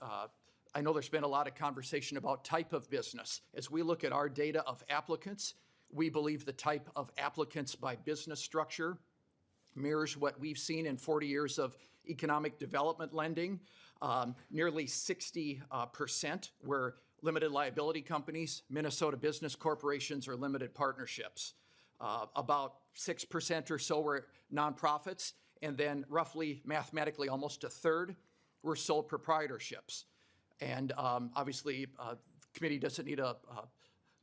I know there's been a lot of conversation about type of business. As we look at our data of applicants, we believe the type of applicants by business structure mirrors what we've seen in 40 years of economic development lending. Nearly 60% were limited liability companies, Minnesota business corporations, or limited partnerships. About 6% or so were nonprofits, and then roughly, mathematically, almost a third were sole proprietorships. And obviously, the committee doesn't need a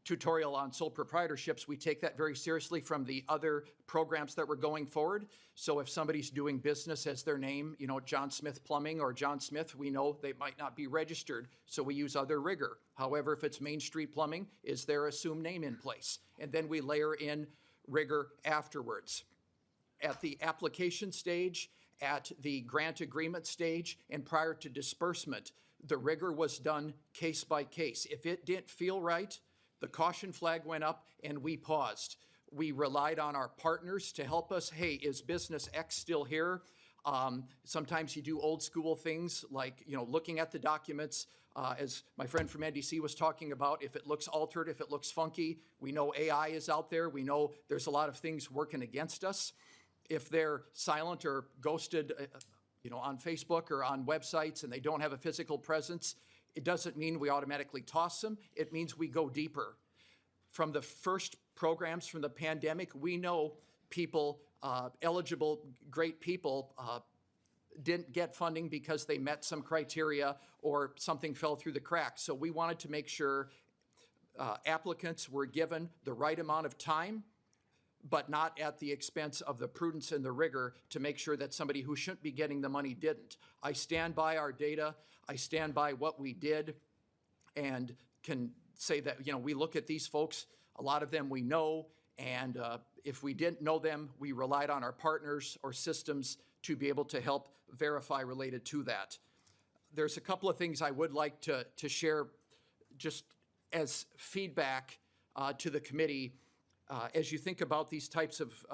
tutorial on sole proprietorships. We take that very seriously from the other programs that were going forward. So if somebody's doing business as their name, John Smith Plumbing or John Smith, we know they might not be registered, so we use other rigor. However, if it's Main Street Plumbing, is their assumed name in place? And then we layer in rigor afterwards. At the application stage at the grant agreement stage and prior to disbursement. The rigor was done case by case. If it didn't feel right, the caution flag went up and we paused. We relied on our partners to help us. Hey, is business X still here? Sometimes you do old school things like, looking at the documents, as my friend from NDC was talking about, if it looks altered, if it looks funky, we know AI is out there. We know there's a lot of things working against us. If they're silent or ghosted, on Facebook or on websites and they don't have a physical presence, it doesn't mean we automatically toss them. It means we go deeper. From the first programs from the pandemic, we know people, eligible, great people, didn't get funding because they met some criteria or something fell through the cracks. So we wanted to make sure applicants were given the right amount of time, but not at the expense of the prudence and the rigor to make sure that somebody who shouldn't be getting the money didn't. I stand by our data. I stand by what we did and can say that, we look at these folks, a lot of them we know, and if we didn't know them, we relied on our partners or systems to be able to help verify related to that. There's a couple of things I would like to share just as feedback to the committee as you think about these types of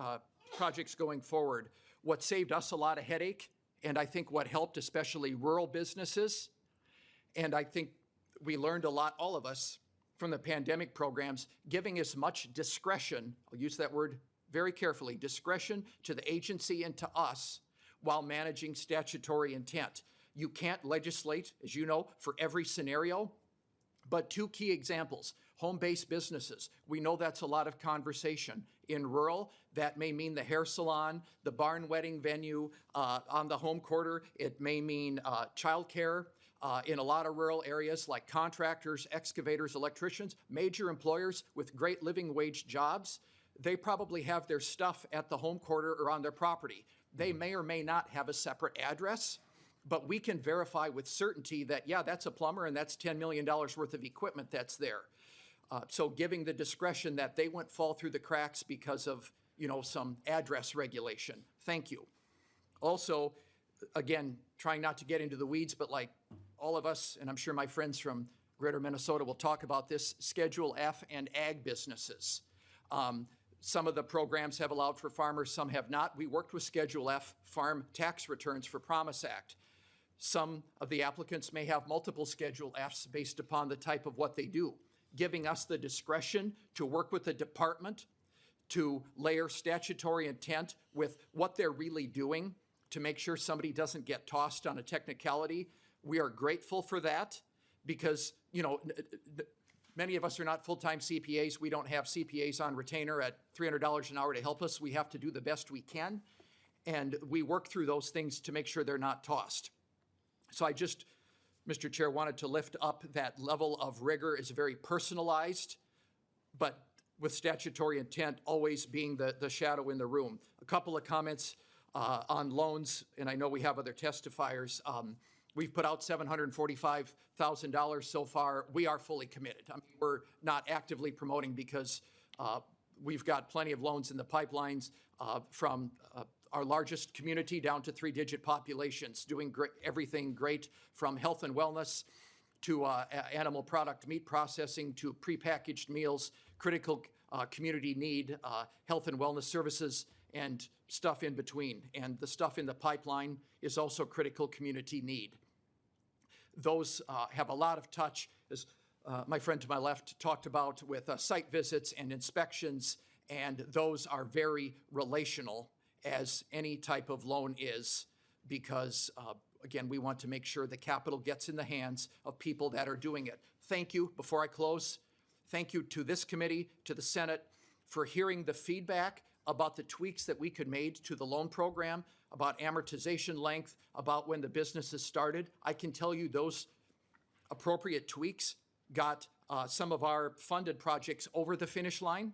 projects going forward. What saved us a lot of headache, and I think what helped especially rural businesses, and I think we learned a lot, all of us, from the pandemic programs, giving as much discretion, I'll use that word very carefully, discretion to the agency and to us while managing statutory intent. You can't legislate, as you know, for every scenario, but two key examples. Home-based businesses, we know that's a lot of conversation. In rural, that may mean the hair salon, the barn wedding venue, on the home quarter, it may mean childcare. In a lot of rural areas like contractors, excavators, electricians, major employers with great living wage jobs, they probably have their stuff at the home quarter or on their property. They may or may not have a separate address, but we can verify with certainty that, yeah, that's a plumber and that's $10 million worth of equipment that's there. So giving the discretion that they wouldn't fall through the cracks because of, some address regulation. Thank you. Also, again, trying not to get into the weeds, but like all of us, and I'm sure my friends from Greater Minnesota will talk about this, Schedule F and ag businesses. Some of the programs have allowed for farmers, some have not. We worked with Schedule F farm tax returns for Promise Act. Some of the applicants may have multiple Schedule Fs based upon the type of what they do, giving us the discretion to work with the department to layer statutory intent with what they're really doing to make sure somebody doesn't get tossed on a technicality. We are grateful for that because, many of us are not full-time CPAs. We don't have CPAs on retainer at $300 an hour to help us. We have to do the best we can, and we work through those things to make sure they're not tossed. So I just, Mr. Chair, wanted to lift up that level of rigor is very personalized, but with statutory intent always being the shadow in the room. A couple of comments on loans, and I know we have other testifiers. We've put out $745,000 so far. We are fully committed. I mean, we're not actively promoting because we've got plenty of loans in the pipelines from our largest community down to 3-digit populations, doing everything great from health and wellness to animal product meat processing to prepackaged meals, critical community need, health and wellness services, and stuff in between. And the stuff in the pipeline is also critical community need. Those have a lot of touch, as my friend to my left talked about, with site visits and inspections, and those are very relational, as any type of loan is, because, again, we want to make sure the capital gets in the hands of people that are doing it. Thank you. Before I close, thank you to this committee, to the Senate, for hearing the feedback about the tweaks that we could make to the loan program, about amortization length, about when the businesses started. I can tell you those appropriate tweaks got some of our funded projects over the finish line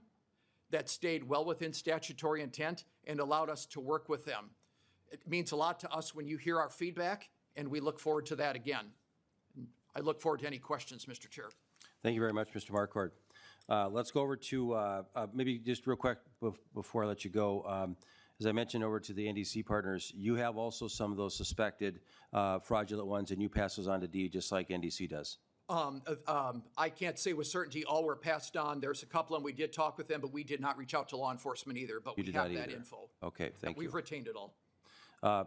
that stayed well within statutory intent and allowed us to work with them. It means a lot to us when you hear our feedback, and we look forward to that again. I look forward to any questions, Mr. Chair. Thank you very much, Mr. Marquardt. Let's go over to maybe just real quick before I let you go. as I mentioned over to the NDC partners, you have also some of those suspected fraudulent ones, and you pass those on to D just like NDC does. I can't say with certainty all were passed on. There's a couple, and we did talk with them, but we did not reach out to law enforcement either, but we did have not that either. info. Okay, thank you. We've retained it all.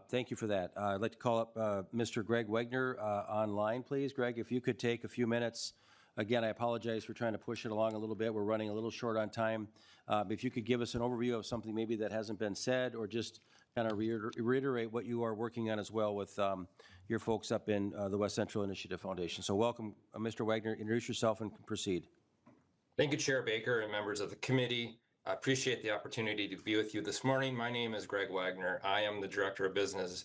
Thank you for that. I'd like to call up Mr. Greg Wegner online, please. Greg, if you could take a few minutes. Again, I apologize for trying to push it along a little bit. We're running a little short on time. But if you could give us an overview of something maybe that hasn't been said, or just kind of reiterate what you are working on as well with your folks up in the West Central Initiative Foundation. So welcome, Mr. Wegner. Introduce yourself and proceed. Thank you, Chair Baker and members of the committee. I appreciate the opportunity to be with you this morning. My name is Greg Wagner. I am the Director of Business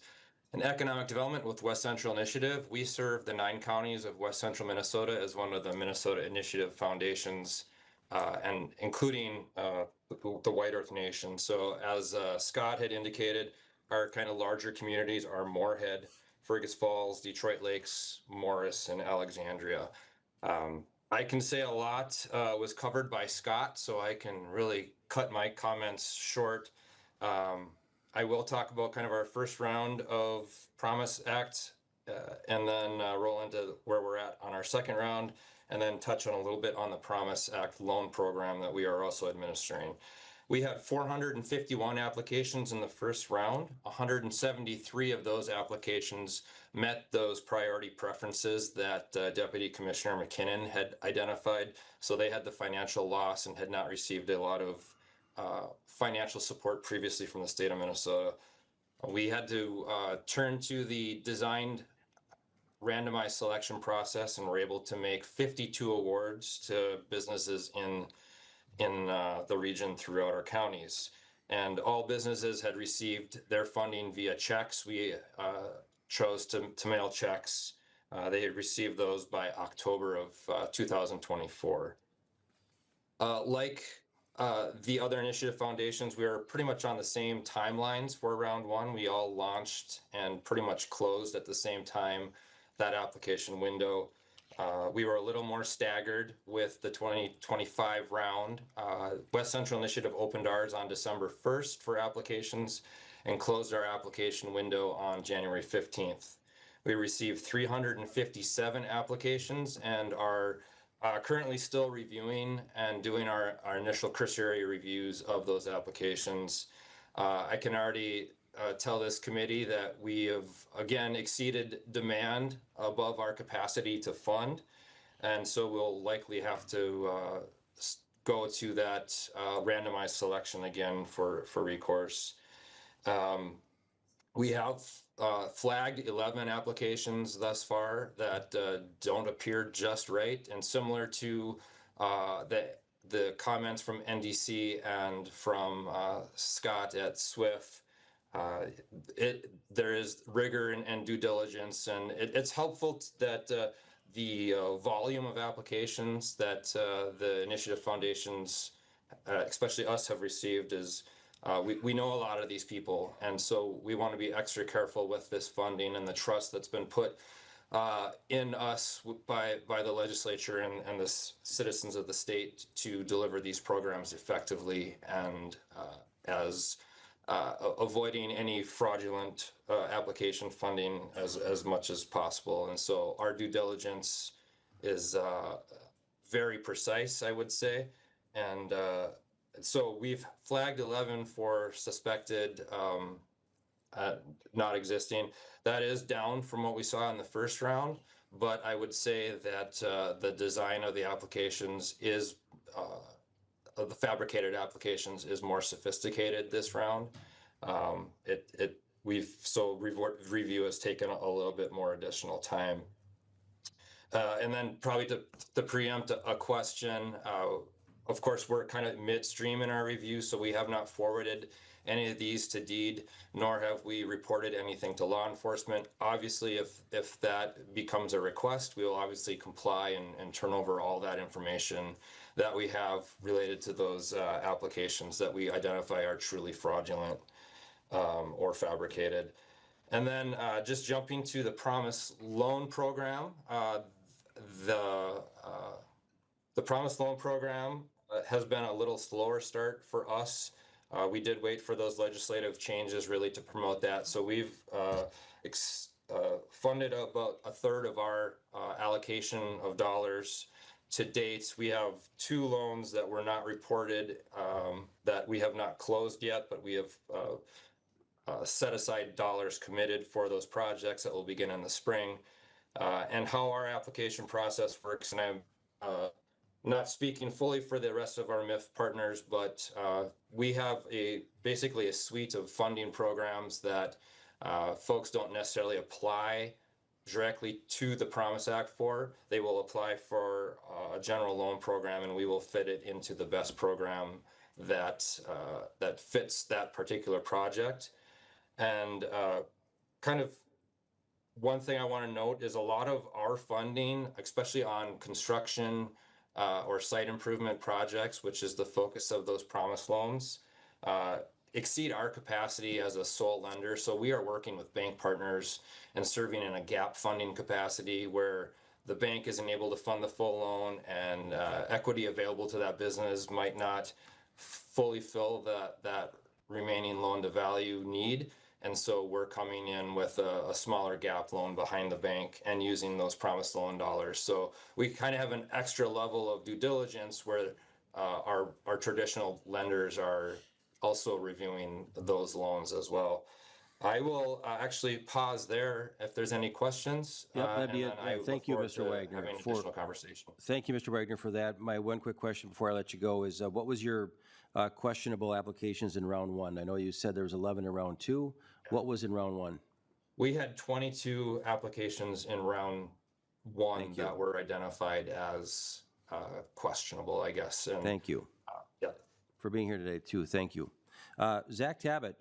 and Economic Development with West Central Initiative. We serve the 9 counties of West Central Minnesota as one of the Minnesota Initiative Foundations, and including the White Earth Nation. So as Scott had indicated, our kind of larger communities are Moorhead, Fergus Falls, Detroit Lakes, Morris, and Alexandria. I can say a lot was covered by Scott, so I can really cut my comments short. I will talk about kind of our first round of Promise Act and then roll into where we're at on our second round, and then touch on a little bit on the Promise Act loan program that we are also administering. We had 451 applications in the first round. 173 of those applications met those priority preferences that Deputy Commissioner McKinnon had identified. So they had the financial loss and had not received a lot of financial support previously from the state of Minnesota. We had to turn to the designed randomized selection process and were able to make 52 awards to businesses in the region throughout our counties. And all businesses had received their funding via checks. We chose to mail checks. They had received those by October of 2024. Like the other initiative foundations, we are pretty much on the same timelines for round one. We all launched and pretty much closed at the same time that application window. We were a little more staggered with the 2025 round. West Central Initiative opened ours on December 1st for applications and closed our application window on January 15th. We received 357 applications and are currently still reviewing and doing our initial cursory reviews of those applications. I can already tell this committee that we have again exceeded demand above our capacity to fund, and so we'll likely have to go to that randomized selection again for recourse. We have flagged 11 applications thus far that don't appear just right, and similar to the comments from NDC and from Scott at SWIFT, there is rigor and due diligence, and it's helpful that the volume of applications that the initiative foundations, especially us, have received is we know a lot of these people, and so we want to be extra careful with this funding and the trust that's been put in us by the legislature and the citizens of the state to deliver these programs effectively and as avoiding any fraudulent application funding as much as possible. And so our due diligence is very precise, I would say. And so we've flagged 11 for suspected not existing. That is down from what we saw in the first round, but I would say that the design of the applications is of the fabricated applications is more sophisticated this round. Review has taken a little bit more additional time. And then probably to preempt a question, of course, we're kind of midstream in our review, so we have not forwarded any of these to DEED, nor have we reported anything to law enforcement. Obviously, if that becomes a request, we will obviously comply and turn over all that information that we have related to those applications that we identify are truly fraudulent or fabricated. And then just jumping to the Promise Loan Program, the Promise Loan Program has been a little slower start for us We did wait for those legislative changes really to promote that. So we've funded about a third of our allocation of dollars to date. We have 2 loans that were not reported that we have not closed yet, but we have set aside dollars committed for those projects that will begin in the spring. And how our application process works, and I'm not speaking fully for the rest of our MIF partners, but we have basically a suite of funding programs that folks don't necessarily apply directly to the Promise Act for. They will apply for a general loan program, and we will fit it into the best program that fits that particular project. And kind of one thing I want to note is a lot of our funding, especially on construction or site improvement projects, which is the focus of those Promise loans, exceed our capacity as a sole lender. So we are working with bank partners and serving in a gap funding capacity where the bank isn't able to fund the full loan, and equity available to that business might not fully fill that remaining loan to value need. And so we're coming in with a smaller gap loan behind the bank and using those Promise loan dollars. So we kind of have an extra level of due diligence where our traditional lenders are also reviewing those loans as well. I will actually pause there if there's any questions. Yep, that'd be and it. then I Yeah, thank look you, forward Mr. to Wagner, having for- additional conversation. Thank you, Mr. Wagner, for that. My one quick question before I let you go is, what was your questionable applications in round 1? I know you said there was 11 in round 2. What was in round 1? We had 22 applications in round 1 Thank you. that were identified as questionable, I guess. And, Thank you yeah. for being here today, too. Thank you. Zach Tabbitt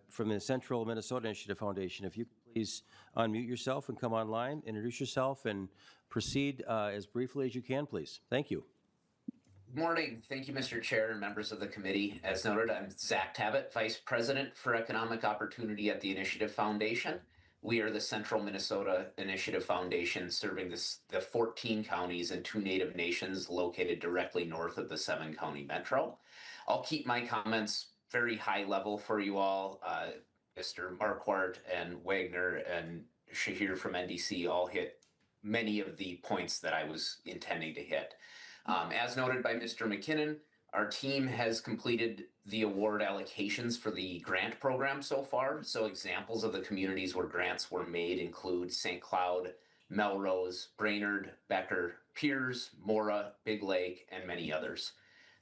from the Central Minnesota Initiative Foundation, if you could please unmute yourself and come online, introduce yourself, and proceed as briefly as you can, please. Thank you. Good morning. Thank you, Mr. Chair and members of the committee. As noted, I'm Zach Tabbitt, Vice President for Economic Opportunity at the Initiative Foundation. We are the Central Minnesota Initiative Foundation, serving the 14 counties and 2 Native nations located directly north of the 7-county metro. I'll keep my comments very high level for you all. Mr. Marquardt and Wagner and Shahir from NDC all hit many of the points that I was intending to hit. As noted by Mr. McKinnon, our team has completed the award allocations for the grant program so far. So examples of the communities where grants were made include St. Cloud, Melrose, Brainerd, Becker, Piers, Mora, Big Lake, and many others.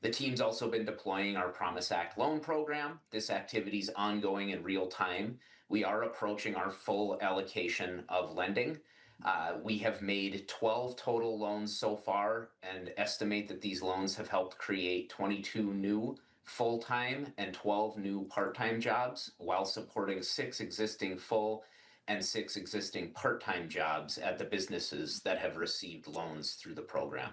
The team's also been deploying our Promise Act loan program. This activity is ongoing in real time. We are approaching our full allocation of lending. We have made 12 total loans so far and estimate that these loans have helped create 22 new full-time and 12 new part-time jobs while supporting 6 existing full and 6 existing part-time jobs at the businesses that have received loans through the program.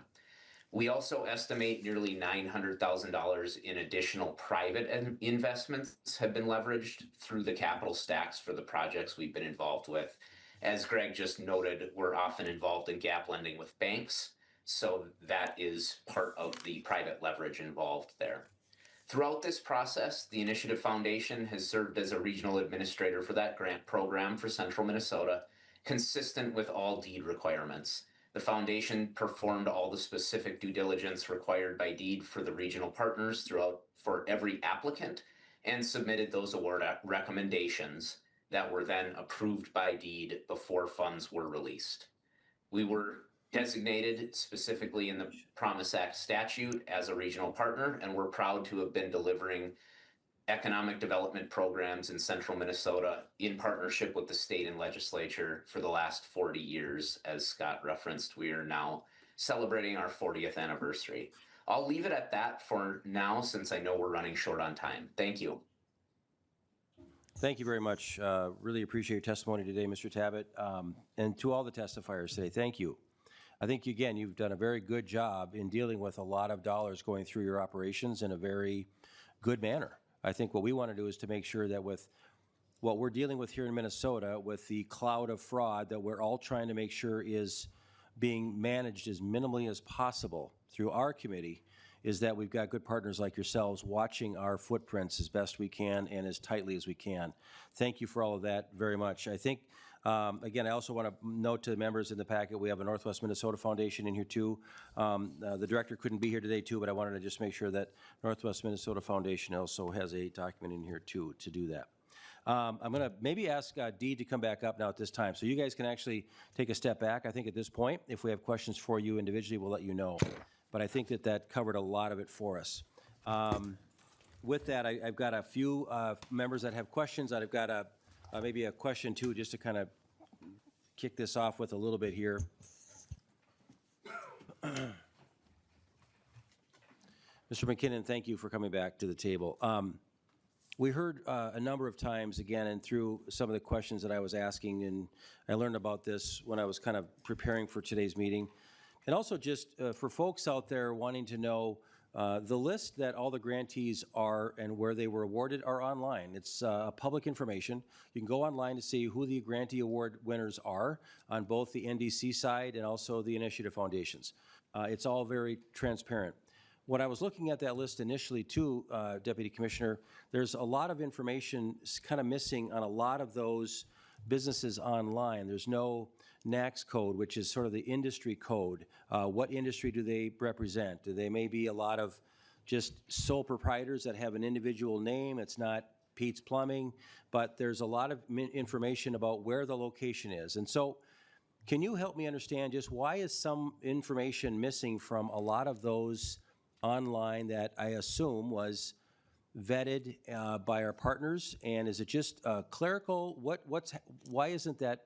We also estimate nearly $900,000 in additional private investments have been leveraged through the capital stacks for the projects we've been involved with. As Greg just noted, we're often involved in gap lending with banks, so that is part of the private leverage involved there. Throughout this process, the Initiative Foundation has served as a regional administrator for that grant program for Central Minnesota, consistent with all deed requirements. The foundation performed all the specific due diligence required by deed for the regional partners for every applicant and submitted those award recommendations that were then approved by deed before funds were released. We were designated specifically in the Promise Act statute as a regional partner, and we're proud to have been delivering economic development programs in Central Minnesota in partnership with the state and legislature for the last 40 years. As Scott referenced, we are now celebrating our 40th anniversary. I'll leave it at that for now, since I know we're running short on time. Thank you. Thank you very much. Really appreciate your testimony today, Mr. Tabbitt. And to all the testifiers today, thank you. I think, again, you've done a very good job in dealing with a lot of dollars going through your operations in a very good manner. I think what we want to do is to make sure that with what we're dealing with here in Minnesota, with the cloud of fraud that we're all trying to make sure is being managed as minimally as possible through our committee, is that we've got good partners like yourselves watching our footprints as best we can and as tightly as we can. Thank you for all of that very much. I think, again, I also want to note to the members in the packet, we have a Northwest Minnesota Foundation in here too. The director couldn't be here today too, but I wanted to just make sure that Northwest Minnesota Foundation also has a document in here too to do that. I'm going to maybe ask Dee to come back up now at this time, so you guys can actually take a step back. I think at this point, if we have questions for you individually, we'll let you know. But I think that that covered a lot of it for us. With that, I've got a few members that have questions. I've got maybe a question too, just to kind of kick this off with a little bit here. Mr. McKinnon, thank you for coming back to the table. We heard a number of times, again, and through some of the questions that I was asking, and I learned about this when I was kind of preparing for today's meeting, and also just for folks out there wanting to know, the list that all the grantees are and where they were awarded are online. It's public information. You can go online to see who the grantee award winners are on both the NDC side and also the Initiative Foundations. It's all very transparent. When I was looking at that list initially too, Deputy Commissioner, there's a lot of information kind of missing on a lot of those businesses online. There's no NACS code, which is sort of the industry code. What industry do they represent? Do they may be a lot of just sole proprietors that have an individual name? It's not Pete's Plumbing, but there's a lot of information about where the location is. And so can you help me understand just why is some information missing from a lot of those online that I assume was vetted by our partners? And is it just clerical? Why isn't that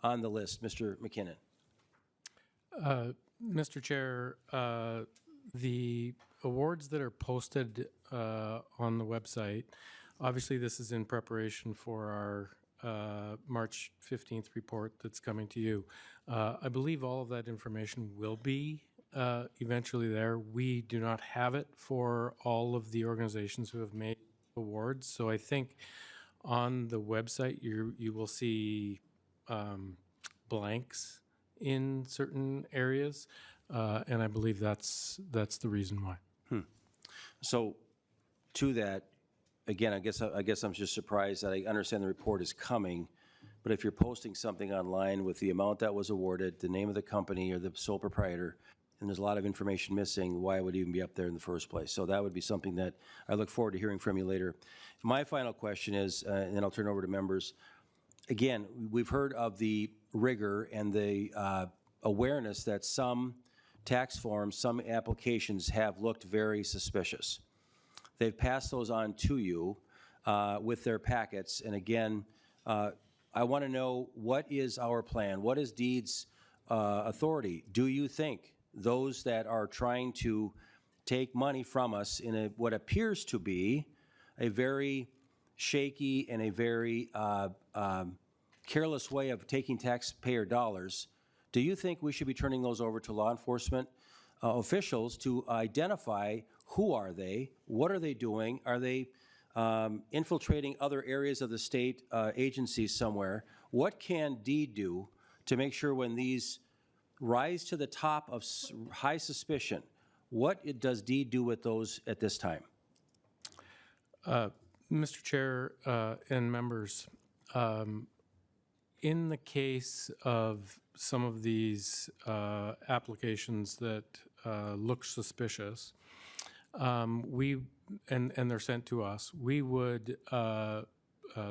on the list, Mr. McKinnon? Mr. Chair, the awards that are posted on the website, obviously this is in preparation for our March 15th report that's coming to you. I believe all of that information will be eventually there. We do not have it for all of the organizations who have made awards. So I think on the website you will see blanks in certain areas, and I believe that's the reason why. So to that, again, I guess I'm just surprised that I understand the report is coming, but if you're posting something online with the amount that was awarded, the name of the company or the sole proprietor, and there's a lot of information missing, why would it even be up there in the first place? So that would be something that I look forward to hearing from you later. My final question is, and then I'll turn it over to members. Again, we've heard of the rigor and the awareness that some tax forms, some applications have looked very suspicious. They've passed those on to you with their packets. And again, I want to know, what is our plan? What is DEED's authority? Do you think those that are trying to take money from us in what appears to be a very shaky and a very careless way of taking taxpayer dollars, do you think we should be turning those over to law enforcement officials to identify who are they, what are they doing, are they infiltrating other areas of the state agencies somewhere? What can DEED do to make sure when these rise to the top of high suspicion, what does DEED do with those at this time? Mr. Chair and members, in the case of some of these applications that look suspicious, and they're sent to us, we would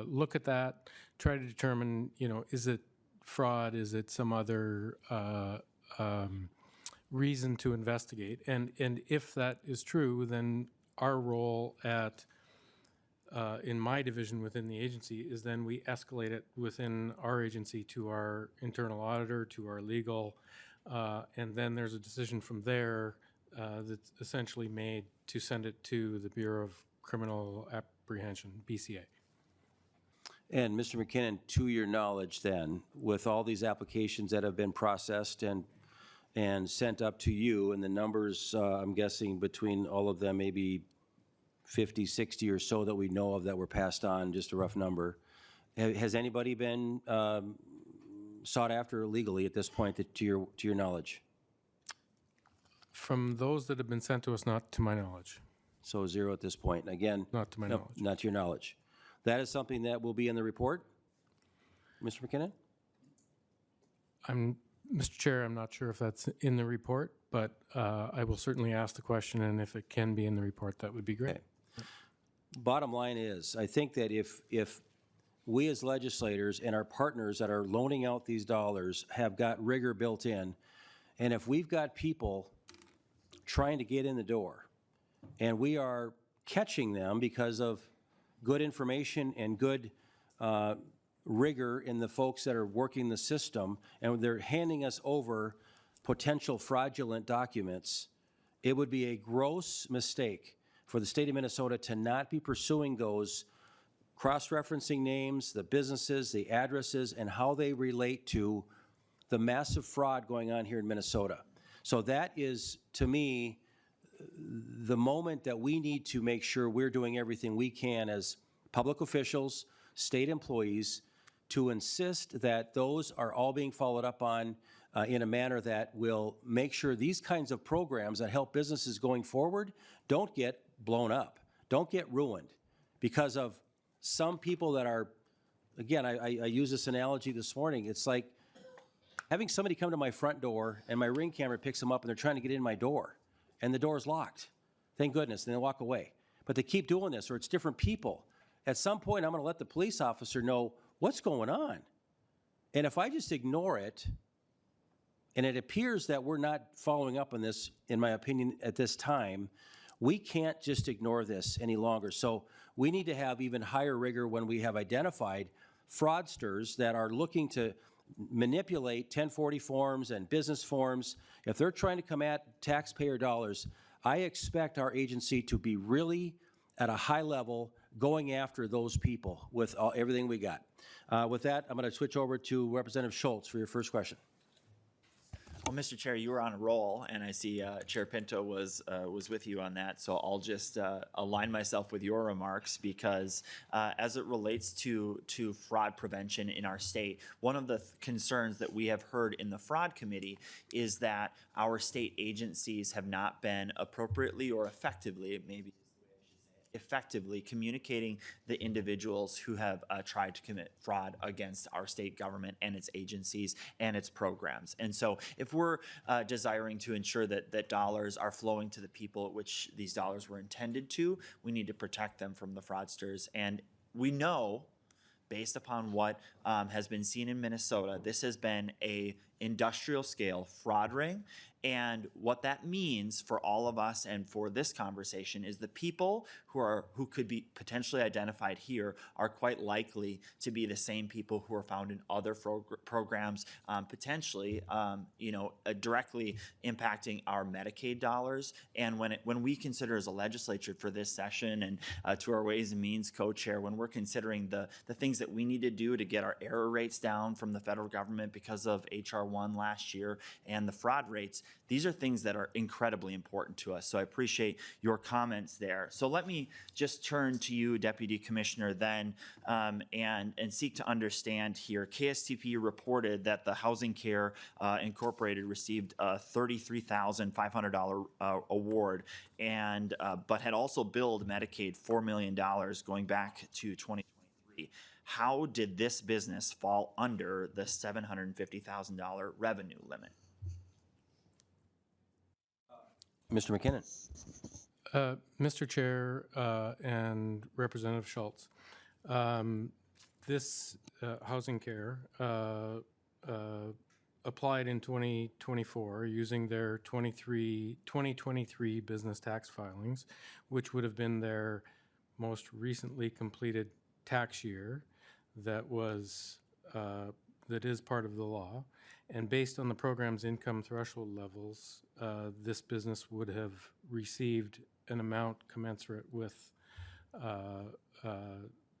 look at that, try to determine, is it fraud, is it some other reason to investigate? And if that is true, then our role in my division within the agency is then we escalate it within our agency to our internal auditor, to our legal, and then there's a decision from there that's essentially made to send it to the Bureau of Criminal Apprehension, BCA. And Mr. McKinnon, to your knowledge then, with all these applications that have been processed and sent up to you, and the numbers, I'm guessing between all of them, maybe 50, 60 or so that we know of that were passed on, just a rough number. Has anybody been sought after legally at this point, to your knowledge? From those that have been sent to us, not to my knowledge. So 0 at this point. Again. Not to my no, knowledge. Not to your knowledge. That is something that will be in the report. Mr. McKinnon? Mr. Chair, I'm not sure if that's in the report, but I will certainly ask the question, and if it can be in the report, that would be great. Okay. Bottom line is, I think that if we as legislators and our partners that are loaning out these dollars have got rigor built in, and if we've got people trying to get in the door, and we are catching them because of good information and good rigor in the folks that are working the system, and they're handing us over potential fraudulent documents, it would be a gross mistake for the state of Minnesota to not be pursuing those, cross-referencing names, the businesses, the addresses, and how they relate to the massive fraud going on here in Minnesota. So that is, to me, the moment that we need to make sure we're doing everything we can as public officials, state employees, to insist that those are all being followed up on in a manner that will make sure these kinds of programs that help businesses going forward don't get blown up, don't get ruined because of some people that are, again, I used this analogy this morning. It's like having somebody come to my front door and my Ring camera picks them up and they're trying to get in my door and the door's locked. Thank goodness, and they walk away. But they keep doing this, or it's different people. At some point, I'm going to let the police officer know what's going on. And if I just ignore it, and it appears that we're not following up on this, in my opinion, at this time, we can't just ignore this any longer. So we need to have even higher rigor when we have identified fraudsters that are looking to manipulate 1040 forms and business forms. If they're trying to come at taxpayer dollars, I expect our agency to be really at a high level going after those people with everything we got. With that, I'm going to switch over to Representative Schultz for your first question. Well, Mr. Chair, you were on a roll, and I see Chair Pinto was with you on that. So I'll just align myself with your remarks because as it relates to fraud prevention in our state, one of the concerns that we have heard in the fraud committee is that our state agencies have not been appropriately or effectively communicating the individuals who have tried to commit fraud against our state government and its agencies and its programs. And so if we're desiring to ensure that dollars are flowing to the people at which these dollars were intended to, we need to protect them from the fraudsters. And we know, based upon what has been seen in Minnesota, this has been a industrial scale fraud ring. And what that means for all of us and for this conversation is the people who could be potentially identified here are quite likely to be the same people who are found in other programs, potentially, directly impacting our Medicaid dollars. And when we consider as a legislature for this session and to our Ways and Means co-chair, when we're considering the things that we need to do to get our error rates down from the federal government because of H.R. 1 last year and the fraud rates, these are things that are incredibly important to us. So I appreciate your comments there. So let me just turn to you, Deputy Commissioner, then, and seek to understand here. KSTP reported that the Housing Care Incorporated received a $33,500 award, and but had also billed Medicaid $4 million going back to 2023. How did this business fall under the $750,000 revenue limit? Mr. McKinnon. Mr. Chair and Representative Schultz, this Housing Care applied in 2024 using their 2023 business tax filings, which would have been their most recently completed tax year that is part of the law. And based on the program's income threshold levels, this business would have received an amount commensurate with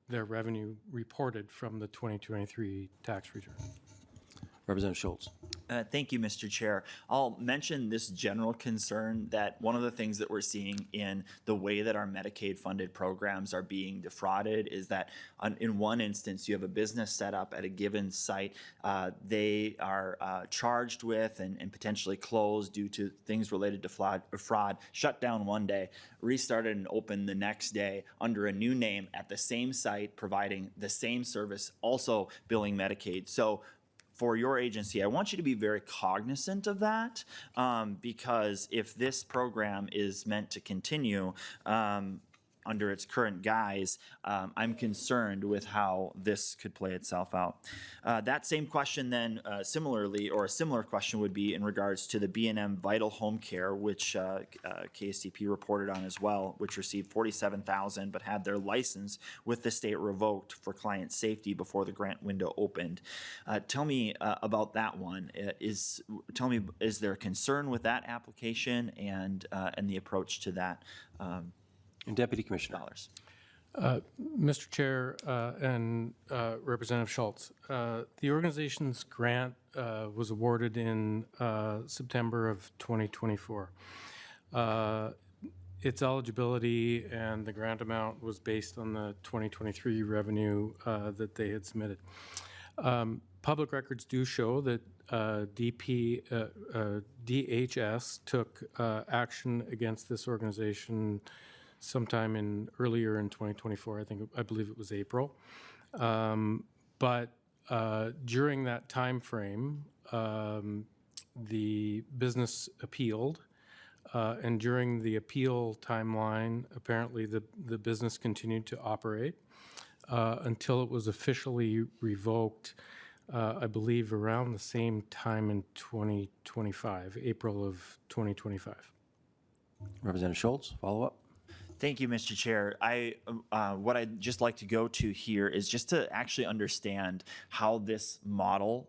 their revenue reported from the 2023 tax return. Representative Schultz. Thank you, Mr. Chair. I'll mention this general concern that one of the things that we're seeing in the way that our Medicaid-funded programs are being defrauded is that in one instance, you have a business set up at a given site. They are charged with and potentially closed due to things related to fraud, shut down one day, restarted and opened the next day under a new name at the same site, providing the same service, also billing Medicaid. So for your agency, I want you to be very cognizant of that, because if this program is meant to continue under its current guise, I'm concerned with how this could play itself out. That same question then, similarly, or a similar question would be in regards to the B&M Vital Home Care, which KSTP reported on as well, which received $47,000 but had their license with the state revoked for client safety before the grant window opened. Tell me about that one. Tell me, is there a concern with that application and the approach to that? And Deputy Commissioner. Mr. Chair and Representative Schultz, the organization's grant was awarded in September of 2024. Its eligibility and the grant amount was based on the 2023 revenue that they had submitted. Public records do show that DHS took action against this organization sometime earlier in 2024. I believe it was April. But during that time frame, the business appealed, and during the appeal timeline, apparently the business continued to operate until it was officially revoked, I believe around the same time in 2025, April of 2025. Representative Schultz, follow up. Thank you, Mr. Chair. What I'd just like to go to here is just to actually understand how this model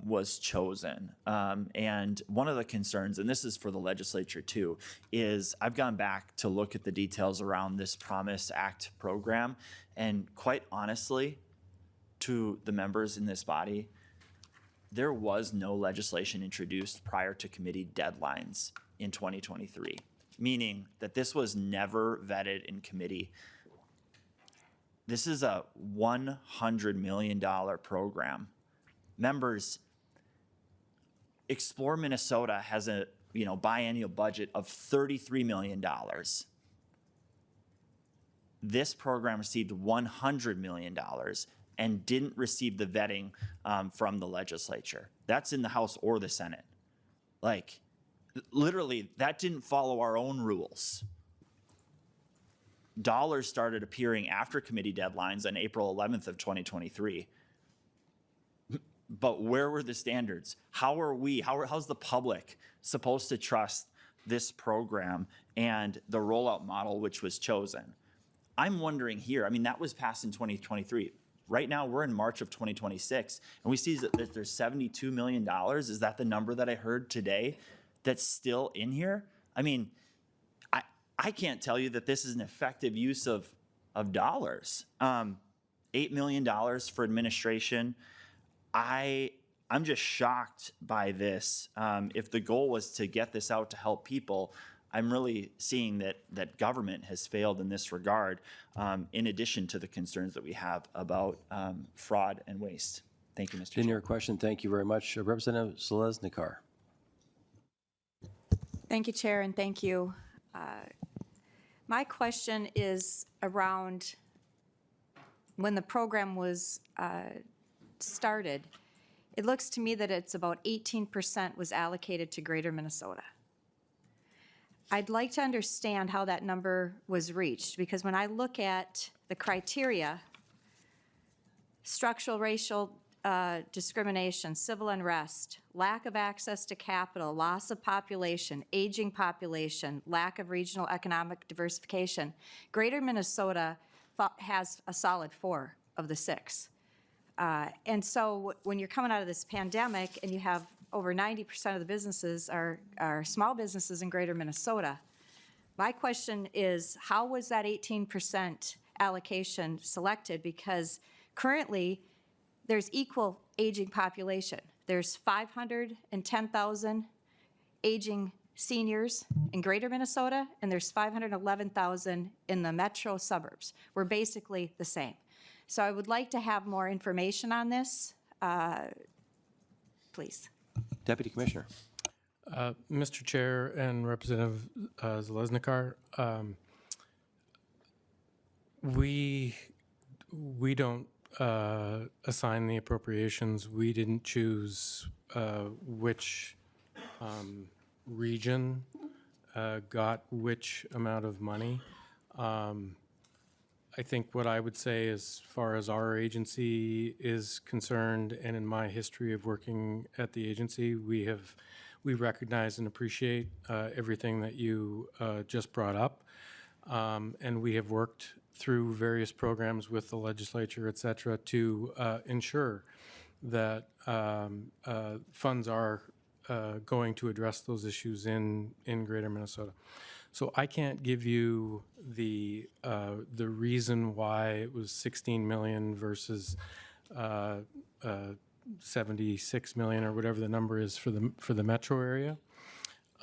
was chosen. And one of the concerns, and this is for the legislature too, is I've gone back to look at the details around this Promise Act program, and quite honestly, to the members in this body, there was no legislation introduced prior to committee deadlines in 2023. Meaning that this was never vetted in committee. This is a $100 million program. Members, Explore Minnesota has a biennial budget of $33 million. This program received $100 million and didn't receive the vetting from the legislature. That's in the House or the Senate. Literally, that didn't follow our own rules. Dollars started appearing after committee deadlines on April 11th of 2023. But where were the standards? How's the public supposed to trust this program and the rollout model which was chosen? I'm wondering here, that was passed in 2023. Right now, we're in March of 2026, and we see that there's $72 million. Is that the number that I heard today? That's still in here? I can't tell you that this is an effective use of dollars. $8 million for administration. I'm just shocked by this. If the goal was to get this out to help people, I'm really seeing that government has failed in this regard, in addition to the concerns that we have about fraud and waste. Thank you, Mr. Chair. In your question, thank you very much. Representative Seleznikar. Thank you, Chair, and thank you. My question is around when the program was started. It looks to me that it's about 18% was allocated to Greater Minnesota. I'd like to understand how that number was reached, because when I look at the criteria, structural racial discrimination, civil unrest, lack of access to capital, loss of population, aging population, lack of regional economic diversification, Greater Minnesota has a solid 4 of the 6. And so when you're coming out of this pandemic and you have over 90% of the businesses are small businesses in Greater Minnesota, my question is, how was that 18% allocation selected? Because currently, there's equal aging population. There's 510,000 aging seniors in greater Minnesota, and there's 511,000 in the metro suburbs. We're basically the same. So I would like to have more information on this, please. Deputy Commissioner. Mr. Chair and Representative Zalesnikar, we don't assign the appropriations. We didn't choose which region got which amount of money. I think what I would say as far as our agency is concerned, and in my history of working at the agency, we recognize and appreciate everything that you just brought up. And we have worked through various programs with the legislature, et cetera, to ensure that funds are going to address those issues in greater Minnesota. So I can't give you the reason why it was 16 million versus 76 million or whatever the number is for the metro area.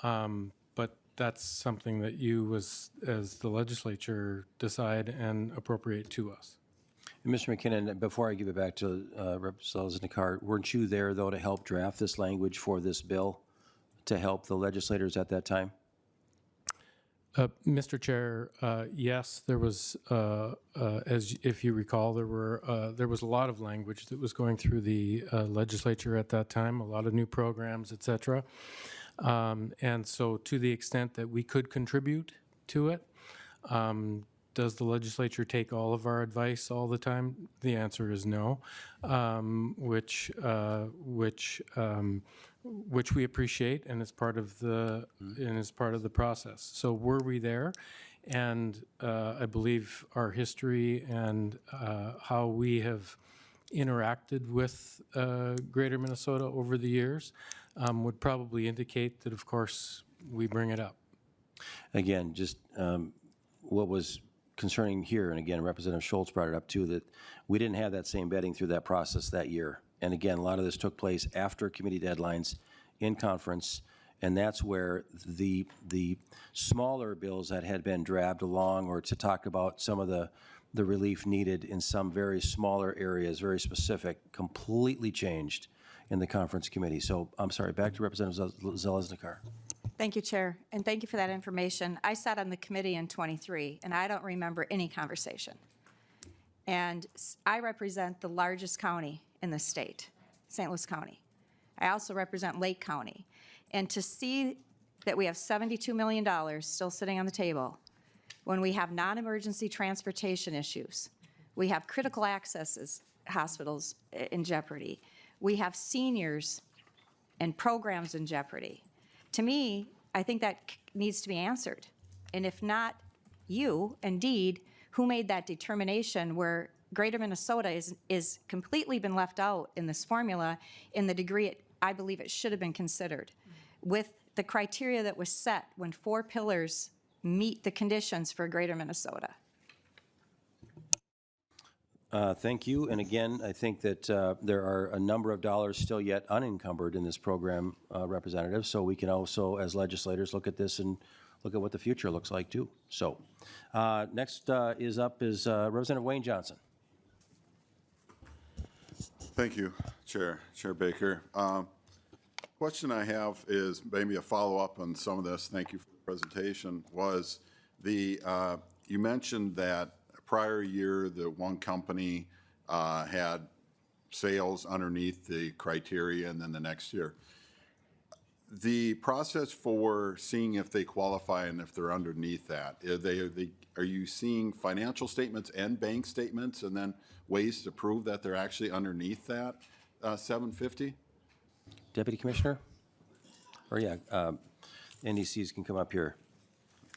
But that's something that you as the legislature decide and appropriate to us. And Mr. McKinnon, before I give it back to Representative Zalesnikar, weren't you there, though, to help draft this language for this bill, to help the legislators at that time? Mr. Chair, yes, there was, as if you recall, there was a lot of language that was going through the legislature at that time, a lot of new programs, et cetera. And so to the extent that we could contribute to it, does the legislature take all of our advice all the time? The answer is no, which we appreciate, and is part of the process. So were we there? And I believe our history and how we have interacted with Greater Minnesota over the years would probably indicate that, of course, we bring it up. Again, just what was concerning here, and again, Representative Schultz brought it up too, that we didn't have that same vetting through that process that year. And again, a lot of this took place after committee deadlines in conference, and that's where the smaller bills that had been dragged along, or to talk about some of the relief needed in some very smaller areas, very specific, completely changed in the conference committee. So I'm sorry, back to Representative Zalesnikar. Thank you, Chair, and thank you for that information. I sat on the committee in '23, and I don't remember any conversation. And I represent the largest county in the state, St. Louis County. I also represent Lake County. And to see that we have $72 million still sitting on the table when we have non-emergency transportation issues, we have critical access hospitals in jeopardy, we have seniors and programs in jeopardy. To me, I think that needs to be answered. And if not you, indeed, who made that determination where Greater Minnesota is completely been left out in this formula in the degree I believe it should have been considered, with the criteria that was set when 4 pillars meet the conditions for Greater Minnesota. Thank you. And again, I think that there are a number of dollars still yet unencumbered in this program, Representative, so we can also, as legislators, look at this and look at what the future looks like, too. So next is Representative Wayne Johnson. Thank you, Chair Baker. Question I have is maybe a follow-up on some of this. Thank you for the presentation. Was you mentioned that prior year the one company had sales underneath the criteria, and then the next year. The process for seeing if they qualify and if they're underneath that, are you seeing financial statements and bank statements and then ways to prove that they're actually underneath that 750? Deputy Commissioner? Or yeah, NDCs can come up here.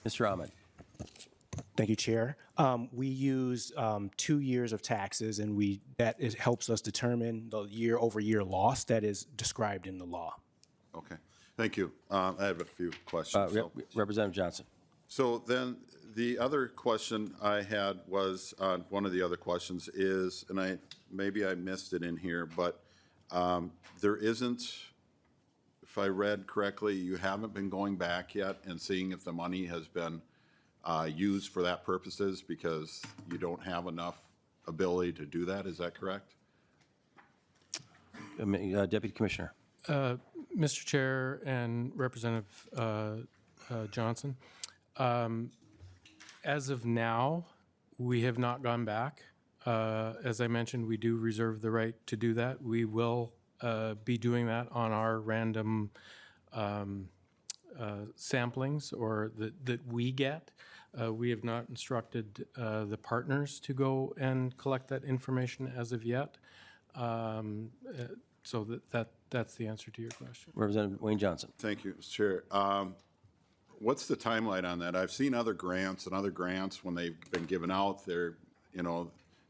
Mr. Ahmed. Thank you, Chair. We use 2 years of taxes, and it helps us determine the year-over-year loss that is described in the law. Okay, thank you. I have a few questions. Representative Johnson. So then the other question I had was, one of the other questions is, and maybe I missed it in here, but There isn't, if I read correctly, you haven't been going back yet and seeing if the money has been used for that purposes because you don't have enough ability to do that. Is that correct? Deputy Commissioner. Mr. Chair and Representative Johnson, as of now, we have not gone back. As I mentioned, we do reserve the right to do that. We will be doing that on our random samplings or that we get. We have not instructed the partners to go and collect that information as of yet. So that's the answer to your question. Representative Wayne Johnson. Thank you, Mr. Chair. What's the timeline on that? I've seen other grants, when they've been given out, they're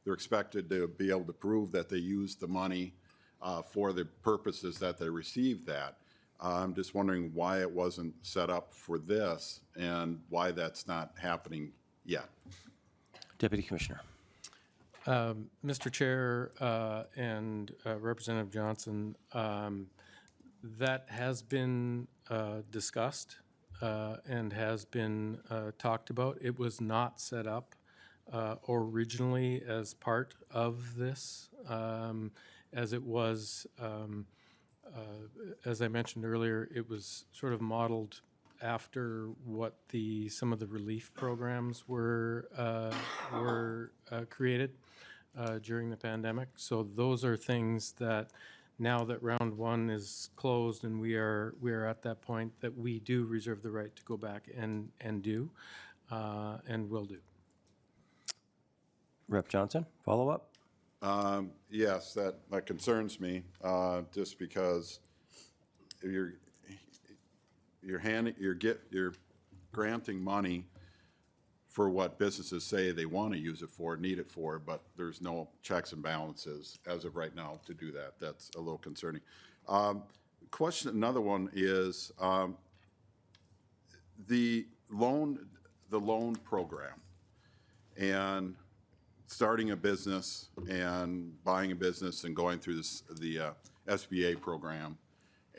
expected to be able to prove that they used the money for the purposes that they received that. I'm just wondering why it wasn't set up for this and why that's not happening yet. Deputy Commissioner. Mr. Chair and Representative Johnson, that has been discussed and has been talked about. It was not set up originally as part of this, as it was, as I mentioned earlier, it was sort of modeled after what some of the relief programs were created during the pandemic. So those are things that now that round one is closed and we are at that point that we do reserve the right to go back and do and will do. Rep. Johnson, follow up? Yes, that concerns me, just because you're granting money for what businesses say they want to use it for, need it for, but there's no checks and balances as of right now to do that. That's a little concerning. Another one is the loan program and starting a business and buying a business and going through the SBA program.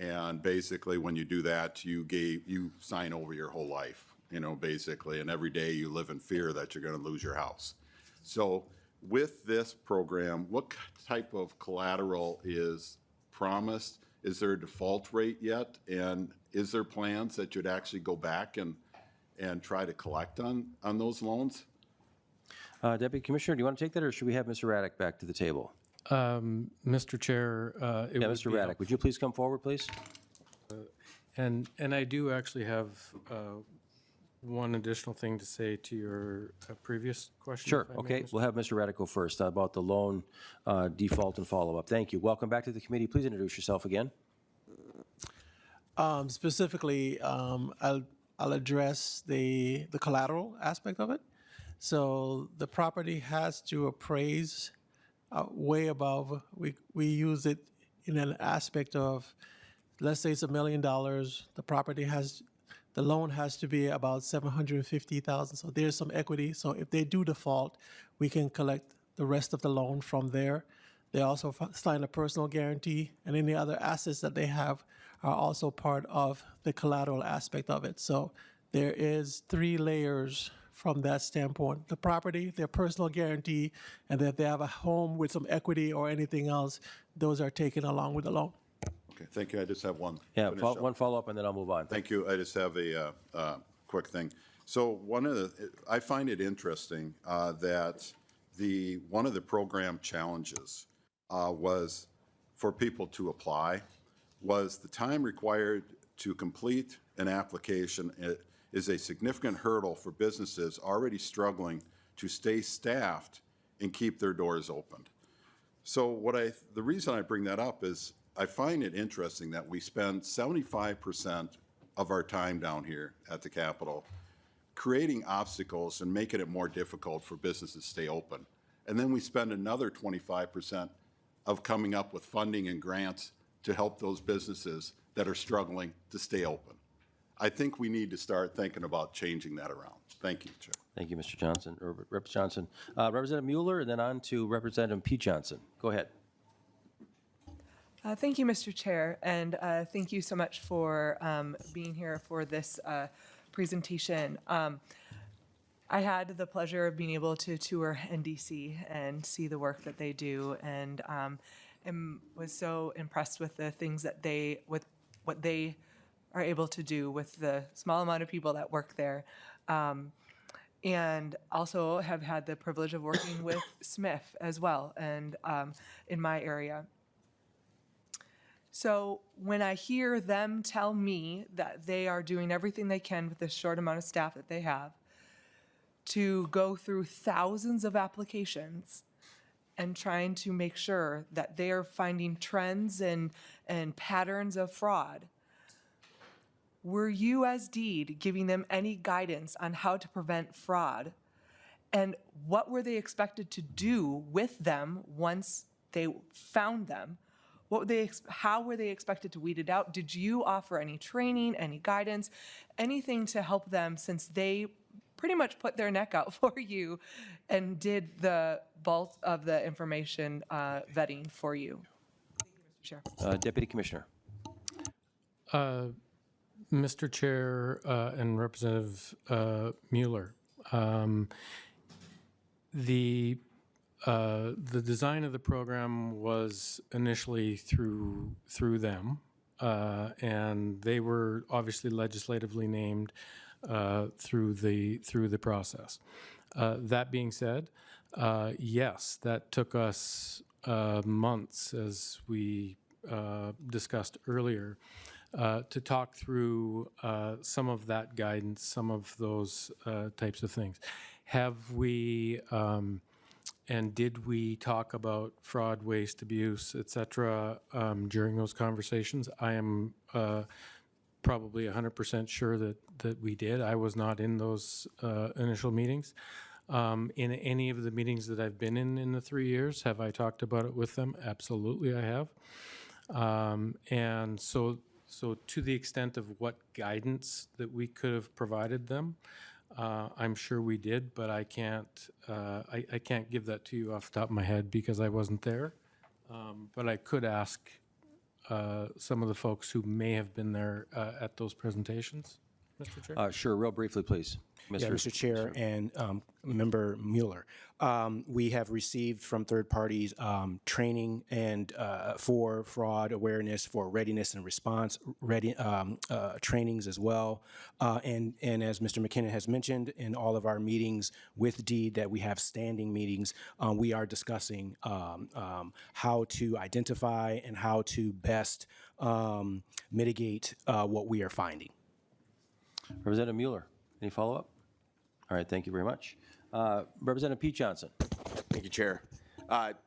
And basically, when you do that, you sign over your whole life, basically, and every day you live in fear that you're going to lose your house. So with this program, what type of collateral is promised? Is there a default rate yet? And is there plans that you'd actually go back and try to collect on those loans? Deputy Commissioner, do you want to take that, or should we have Mr. Raddick back to the table? Mr. Chair, Yeah, Mr. Raddick, would you please come forward, please? And I do actually have one additional thing to say to your previous question. Sure, if I may, okay. Mr. We'll have Mr. Raddick go first about the loan default and follow-up. Thank you. Welcome back to the committee. Please introduce yourself again. Specifically, I'll address the collateral aspect of it. So the property has to appraise way above. We use it in an aspect of, let's say it's $1 million. The loan has to be about $750,000. So there's some equity. So if they do default, we can collect the rest of the loan from there. They also sign a personal guarantee, and any other assets that they have are also part of the collateral aspect of it. So there is 3 layers from that standpoint: the property, their personal guarantee, and then if they have a home with some equity or anything else, those are taken along with the loan. Okay, thank you. I just have one. Yeah, finish up. one follow-up, and then I'll move on. Thank you. I just have a quick thing. So I find it interesting that one of the program challenges was for people to apply was the time required to complete an application. It is a significant hurdle for businesses already struggling to stay staffed and keep their doors opened. So the reason I bring that up is I find it interesting that we spend 75% of our time down here at the Capitol creating obstacles and making it more difficult for businesses to stay open. And then we spend another 25% of coming up with funding and grants to help those businesses that are struggling to stay open. I think we need to start thinking about changing that around. Thank you, Chair. Thank you, Mr. Johnson, or Rep. Johnson. Representative Mueller, and then on to Representative P. Johnson. Go ahead. Thank you, Mr. Chair, and thank you so much for being here for this presentation. I had the pleasure of being able to tour NDC and see the work that they do, and was so impressed with the things that with what they are able to do with the small amount of people that work there. And also have had the privilege of working with Smith as well, and in my area. So when I hear them tell me that they are doing everything they can with the short amount of staff that they have to go through thousands of applications and trying to make sure that they are finding trends and patterns of fraud, were you as DEED giving them any guidance on how to prevent fraud? And what were they expected to do with them once they found them? How were they expected to weed it out? Did you offer any training, any guidance, anything to help them, since they pretty much put their neck out for you and did the bulk of the information vetting for you? Thank you, Mr. Chair. Deputy Commissioner. Mr. Chair and Representative Mueller, the design of the program was initially through them, and they were obviously legislatively named through the process. That being said, yes, that took us months, as we discussed earlier, to talk through some of that guidance, some of those types of things. Have we and did we talk about fraud, waste, abuse, et cetera, during those conversations? I am probably 100% sure that we did. I was not in those initial meetings. In any of the meetings that I've been in the 3 years, have I talked about it with them? Absolutely, I have. And so to the extent of what guidance that we could have provided them, I'm sure we did, but I can't give that to you off the top of my head because I wasn't there. But I could ask some of the folks who may have been there at those presentations. Mr. Chair? Sure, real briefly, please. Yeah, Mr. Chair and Member Mueller, we have received from third parties training and for fraud awareness, for readiness and response trainings as well. And as Mr. McKinnon has mentioned, in all of our meetings with DEED that we have standing meetings, we are discussing how to identify and how to best mitigate what we are finding. Representative Mueller, any follow-up? All right, thank you very much. Representative Pete Johnson. Thank you, Chair.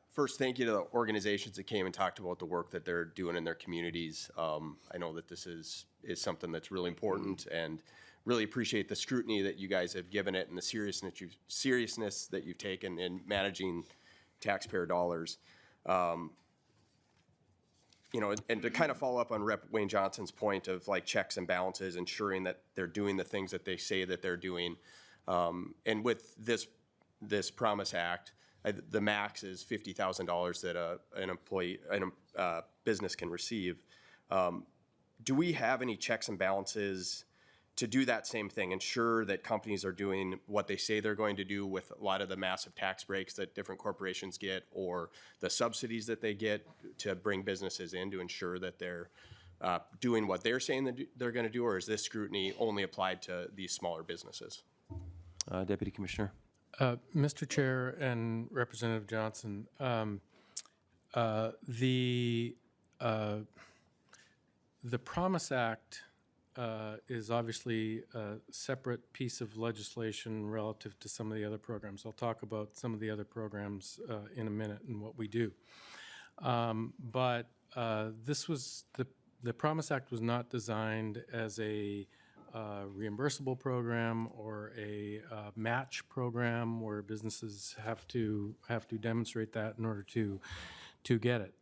First, thank you to the organizations that came and talked about the work that they're doing in their communities. I know that this is something that's really important, and really appreciate the scrutiny that you guys have given it and the seriousness that you've taken in managing taxpayer dollars. You know, and to kind of follow up on Rep. Wayne Johnson's point of like checks and balances, ensuring that they're doing the things that they say that they're doing. And with this Promise Act, the max is $50,000 that an business can receive. Do we have any checks and balances to do that same thing, ensure that companies are doing what they say they're going to do with a lot of the massive tax breaks that different corporations get, or the subsidies that they get to bring businesses in, to ensure that they're doing what they're saying that they're going to do, or is this scrutiny only applied to these smaller businesses? Deputy Commissioner. Mr. Chair and Representative Johnson, the Promise Act is obviously a separate piece of legislation relative to some of the other programs. I'll talk about some of the other programs in a minute and what we do. But this was the Promise Act was not designed as a reimbursable program or a match program where businesses have to demonstrate that in order to get it.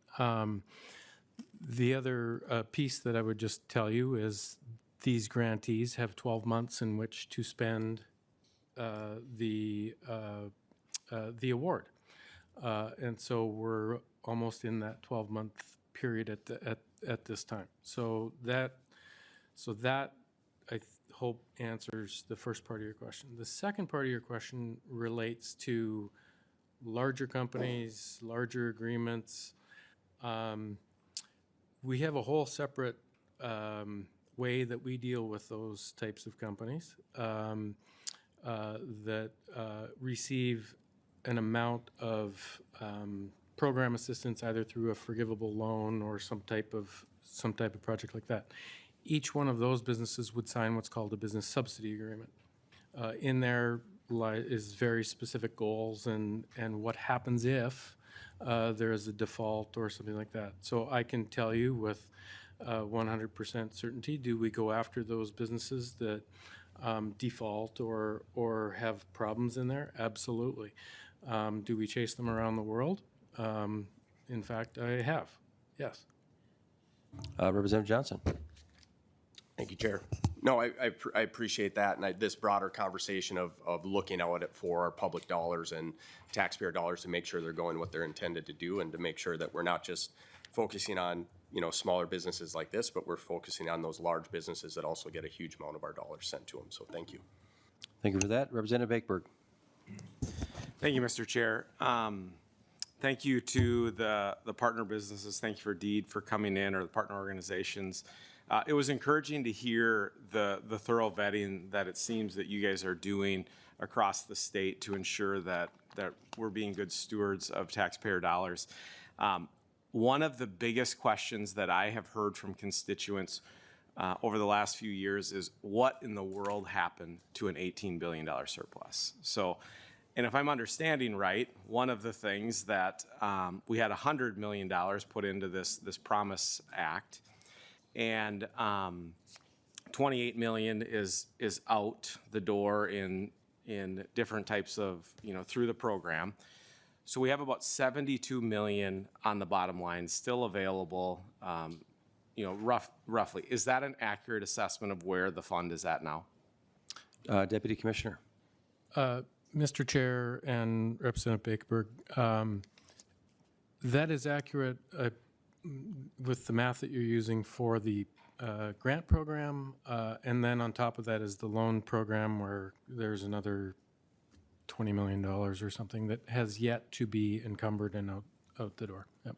The other piece that I would just tell you is these grantees have 12 months in which to spend the award. And so we're almost in that 12-month period at this time. So that hope answers the first part of your question. The second part of your question relates to larger companies, larger agreements. We have a whole separate way that we deal with those types of companies that receive an amount of program assistance either through a forgivable loan or some type of project like that. Each one of those businesses would sign what's called a business subsidy agreement. In there is very specific goals and what happens if there is a default or something like that. So I can tell you with 100% certainty, do we go after those businesses that default or have problems in there? Absolutely. Do we chase them around the world? In fact, I have, yes. Representative Johnson. Thank you, Chair. No, I appreciate that, and this broader conversation of looking out for our public dollars and taxpayer dollars to make sure they're going what they're intended to do, and to make sure that we're not just focusing on smaller businesses like this, but we're focusing on those large businesses that also get a huge amount of our dollars sent to them. So thank you. Thank you for that. Representative Bakeberg. Thank you, Mr. Chair. Thank you to the partner businesses. Thank you for DEED for coming in, or the partner organizations. It was encouraging to hear the thorough vetting that it seems that you guys are doing across the state to ensure that we're being good stewards of taxpayer dollars. One of the biggest questions that I have heard from constituents over the last few years is, what in the world happened to an $18 billion surplus? So, and if I'm understanding right, one of the things that we had $100 million put into this Promise Act, and 28 million is out the door in different types of, through the program. So we have about 72 million on the bottom line still available, roughly. Is that an accurate assessment of where the fund is at now? Deputy Commissioner. Mr. Chair and Representative Bakeberg, that is accurate with the math that you're using for the grant program, and then on top of that is the loan program, where there's another $20 million or something that has yet to be encumbered and out the door. Yep.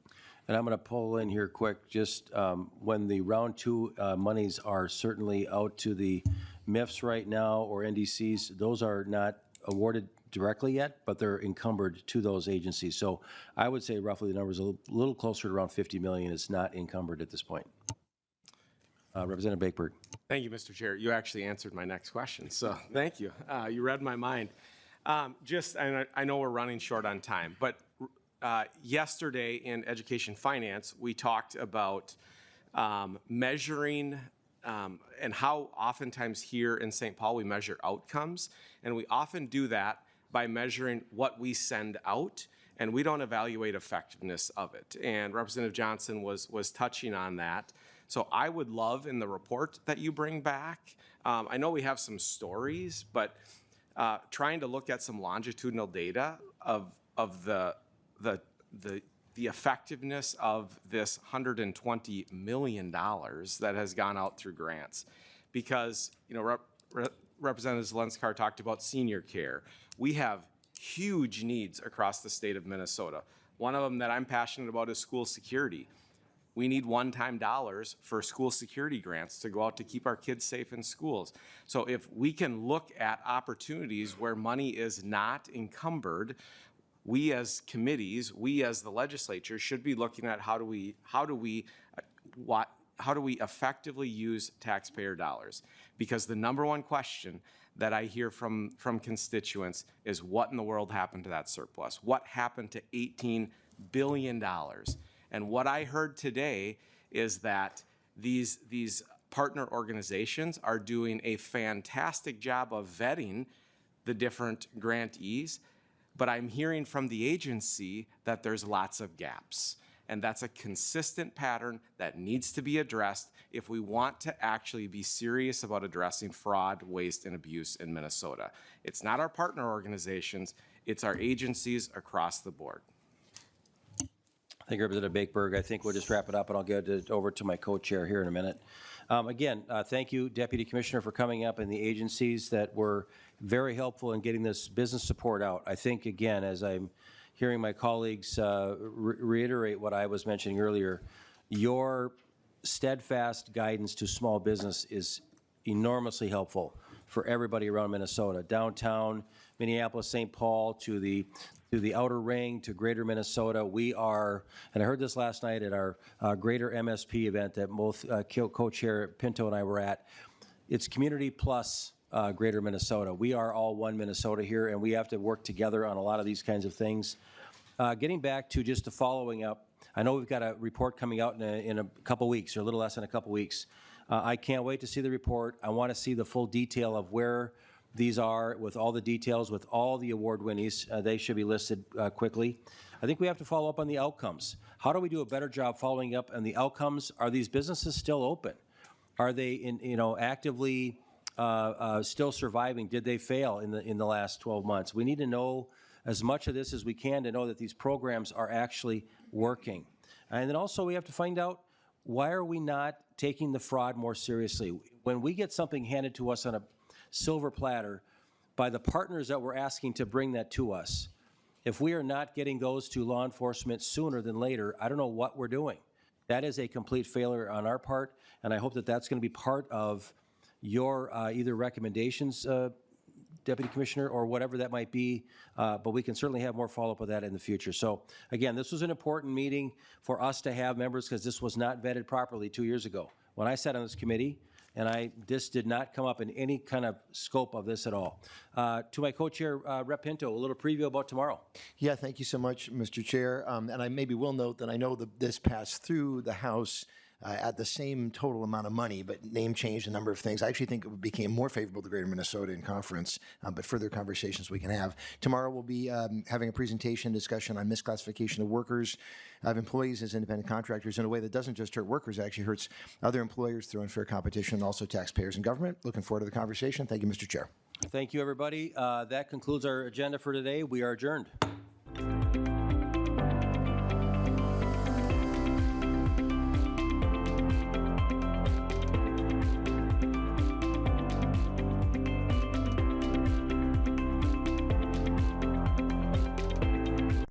And I'm going to pull in here quick, just when the round two monies are certainly out to the MIFs right now, or NDCs, those are not awarded directly yet, but they're encumbered to those agencies. So I would say roughly the number is a little closer to around 50 million. It's not encumbered at this point. Representative Bakeberg. Thank you, Mr. Chair. You actually answered my next question, so thank you. You read my mind. I know we're running short on time, but yesterday in Education Finance, we talked about measuring and how oftentimes here in St. Paul we measure outcomes, and we often do that by measuring what we send out, and we don't evaluate effectiveness of it. And Representative Johnson was touching on that. So I would love in the report that you bring back, I know we have some stories, but trying to look at some longitudinal data of the effectiveness of this $120 million that has gone out through grants. Because, Representative Zelenskar talked about senior care. We have huge needs across the state of Minnesota. One of them that I'm passionate about is school security. We need one-time dollars for school security grants to go out to keep our kids safe in schools. So if we can look at opportunities where money is not encumbered, we as committees, we as the legislature should be looking at how do we effectively use taxpayer dollars? Because the number one question that I hear from constituents is, what in the world happened to that surplus? What happened to $18 billion? And what I heard today is that these partner organizations are doing a fantastic job of vetting the different grantees, but I'm hearing from the agency that there's lots of gaps. And that's a consistent pattern that needs to be addressed if we want to actually be serious about addressing fraud, waste, and abuse in Minnesota. It's not our partner organizations, it's our agencies across the board. Thank you, Representative Bakeberg. I think we'll just wrap it up, and I'll get it over to my co-chair here in a minute. Again, thank you, Deputy Commissioner, for coming up, and the agencies that were very helpful in getting this business support out. I think, again, as I'm hearing my colleagues reiterate what I was mentioning earlier, your steadfast guidance to small business is enormously helpful for everybody around Minnesota, downtown, Minneapolis, St. Paul, to the outer ring, to greater Minnesota. We are, and I heard this last night at our greater MSP event that both co-chair Pinto and I were at. It's community plus greater Minnesota. We are all one Minnesota here, and we have to work together on a lot of these kinds of things. Getting back to just the following up, I know we've got a report coming out in a couple weeks, or a little less than a couple weeks. I can't wait to see the report. I want to see the full detail of where these are, with all the details, with all the award winnees. They should be listed quickly. I think we have to follow up on the outcomes. How do we do a better job following up on the outcomes? Are these businesses still open? Are they actively still surviving? Did they fail in the last 12 months? We need to know as much of this as we can to know that these programs are actually working. And then also we have to find out, why are we not taking the fraud more seriously? When we get something handed to us on a silver platter by the partners that we're asking to bring that to us, if we are not getting those to law enforcement sooner than later, I don't know what we're doing. That is a complete failure on our part, and I hope that that's going to be part of your either recommendations, Deputy Commissioner, or whatever that might be, but we can certainly have more follow-up of that in the future. So again, this was an important meeting for us to have, members, because this was not vetted properly 2 years ago when I sat on this committee, and this did not come up in any kind of scope of this at all. To my co-chair, Rep. Pinto, a little preview about tomorrow. Yeah, thank you so much, Mr. Chair. And I maybe will note that I know that this passed through the House at the same total amount of money, but name changed a number of things. I actually think it became more favorable to Greater Minnesota in conference, but further conversations we can have. Tomorrow we'll be having a presentation discussion on misclassification of workers, of employees as independent contractors in a way that doesn't just hurt workers, actually hurts other employers through unfair competition, and also taxpayers and government. Looking forward to the conversation. Thank you, Mr. Chair. Thank you, everybody. That concludes our agenda for today. We are adjourned.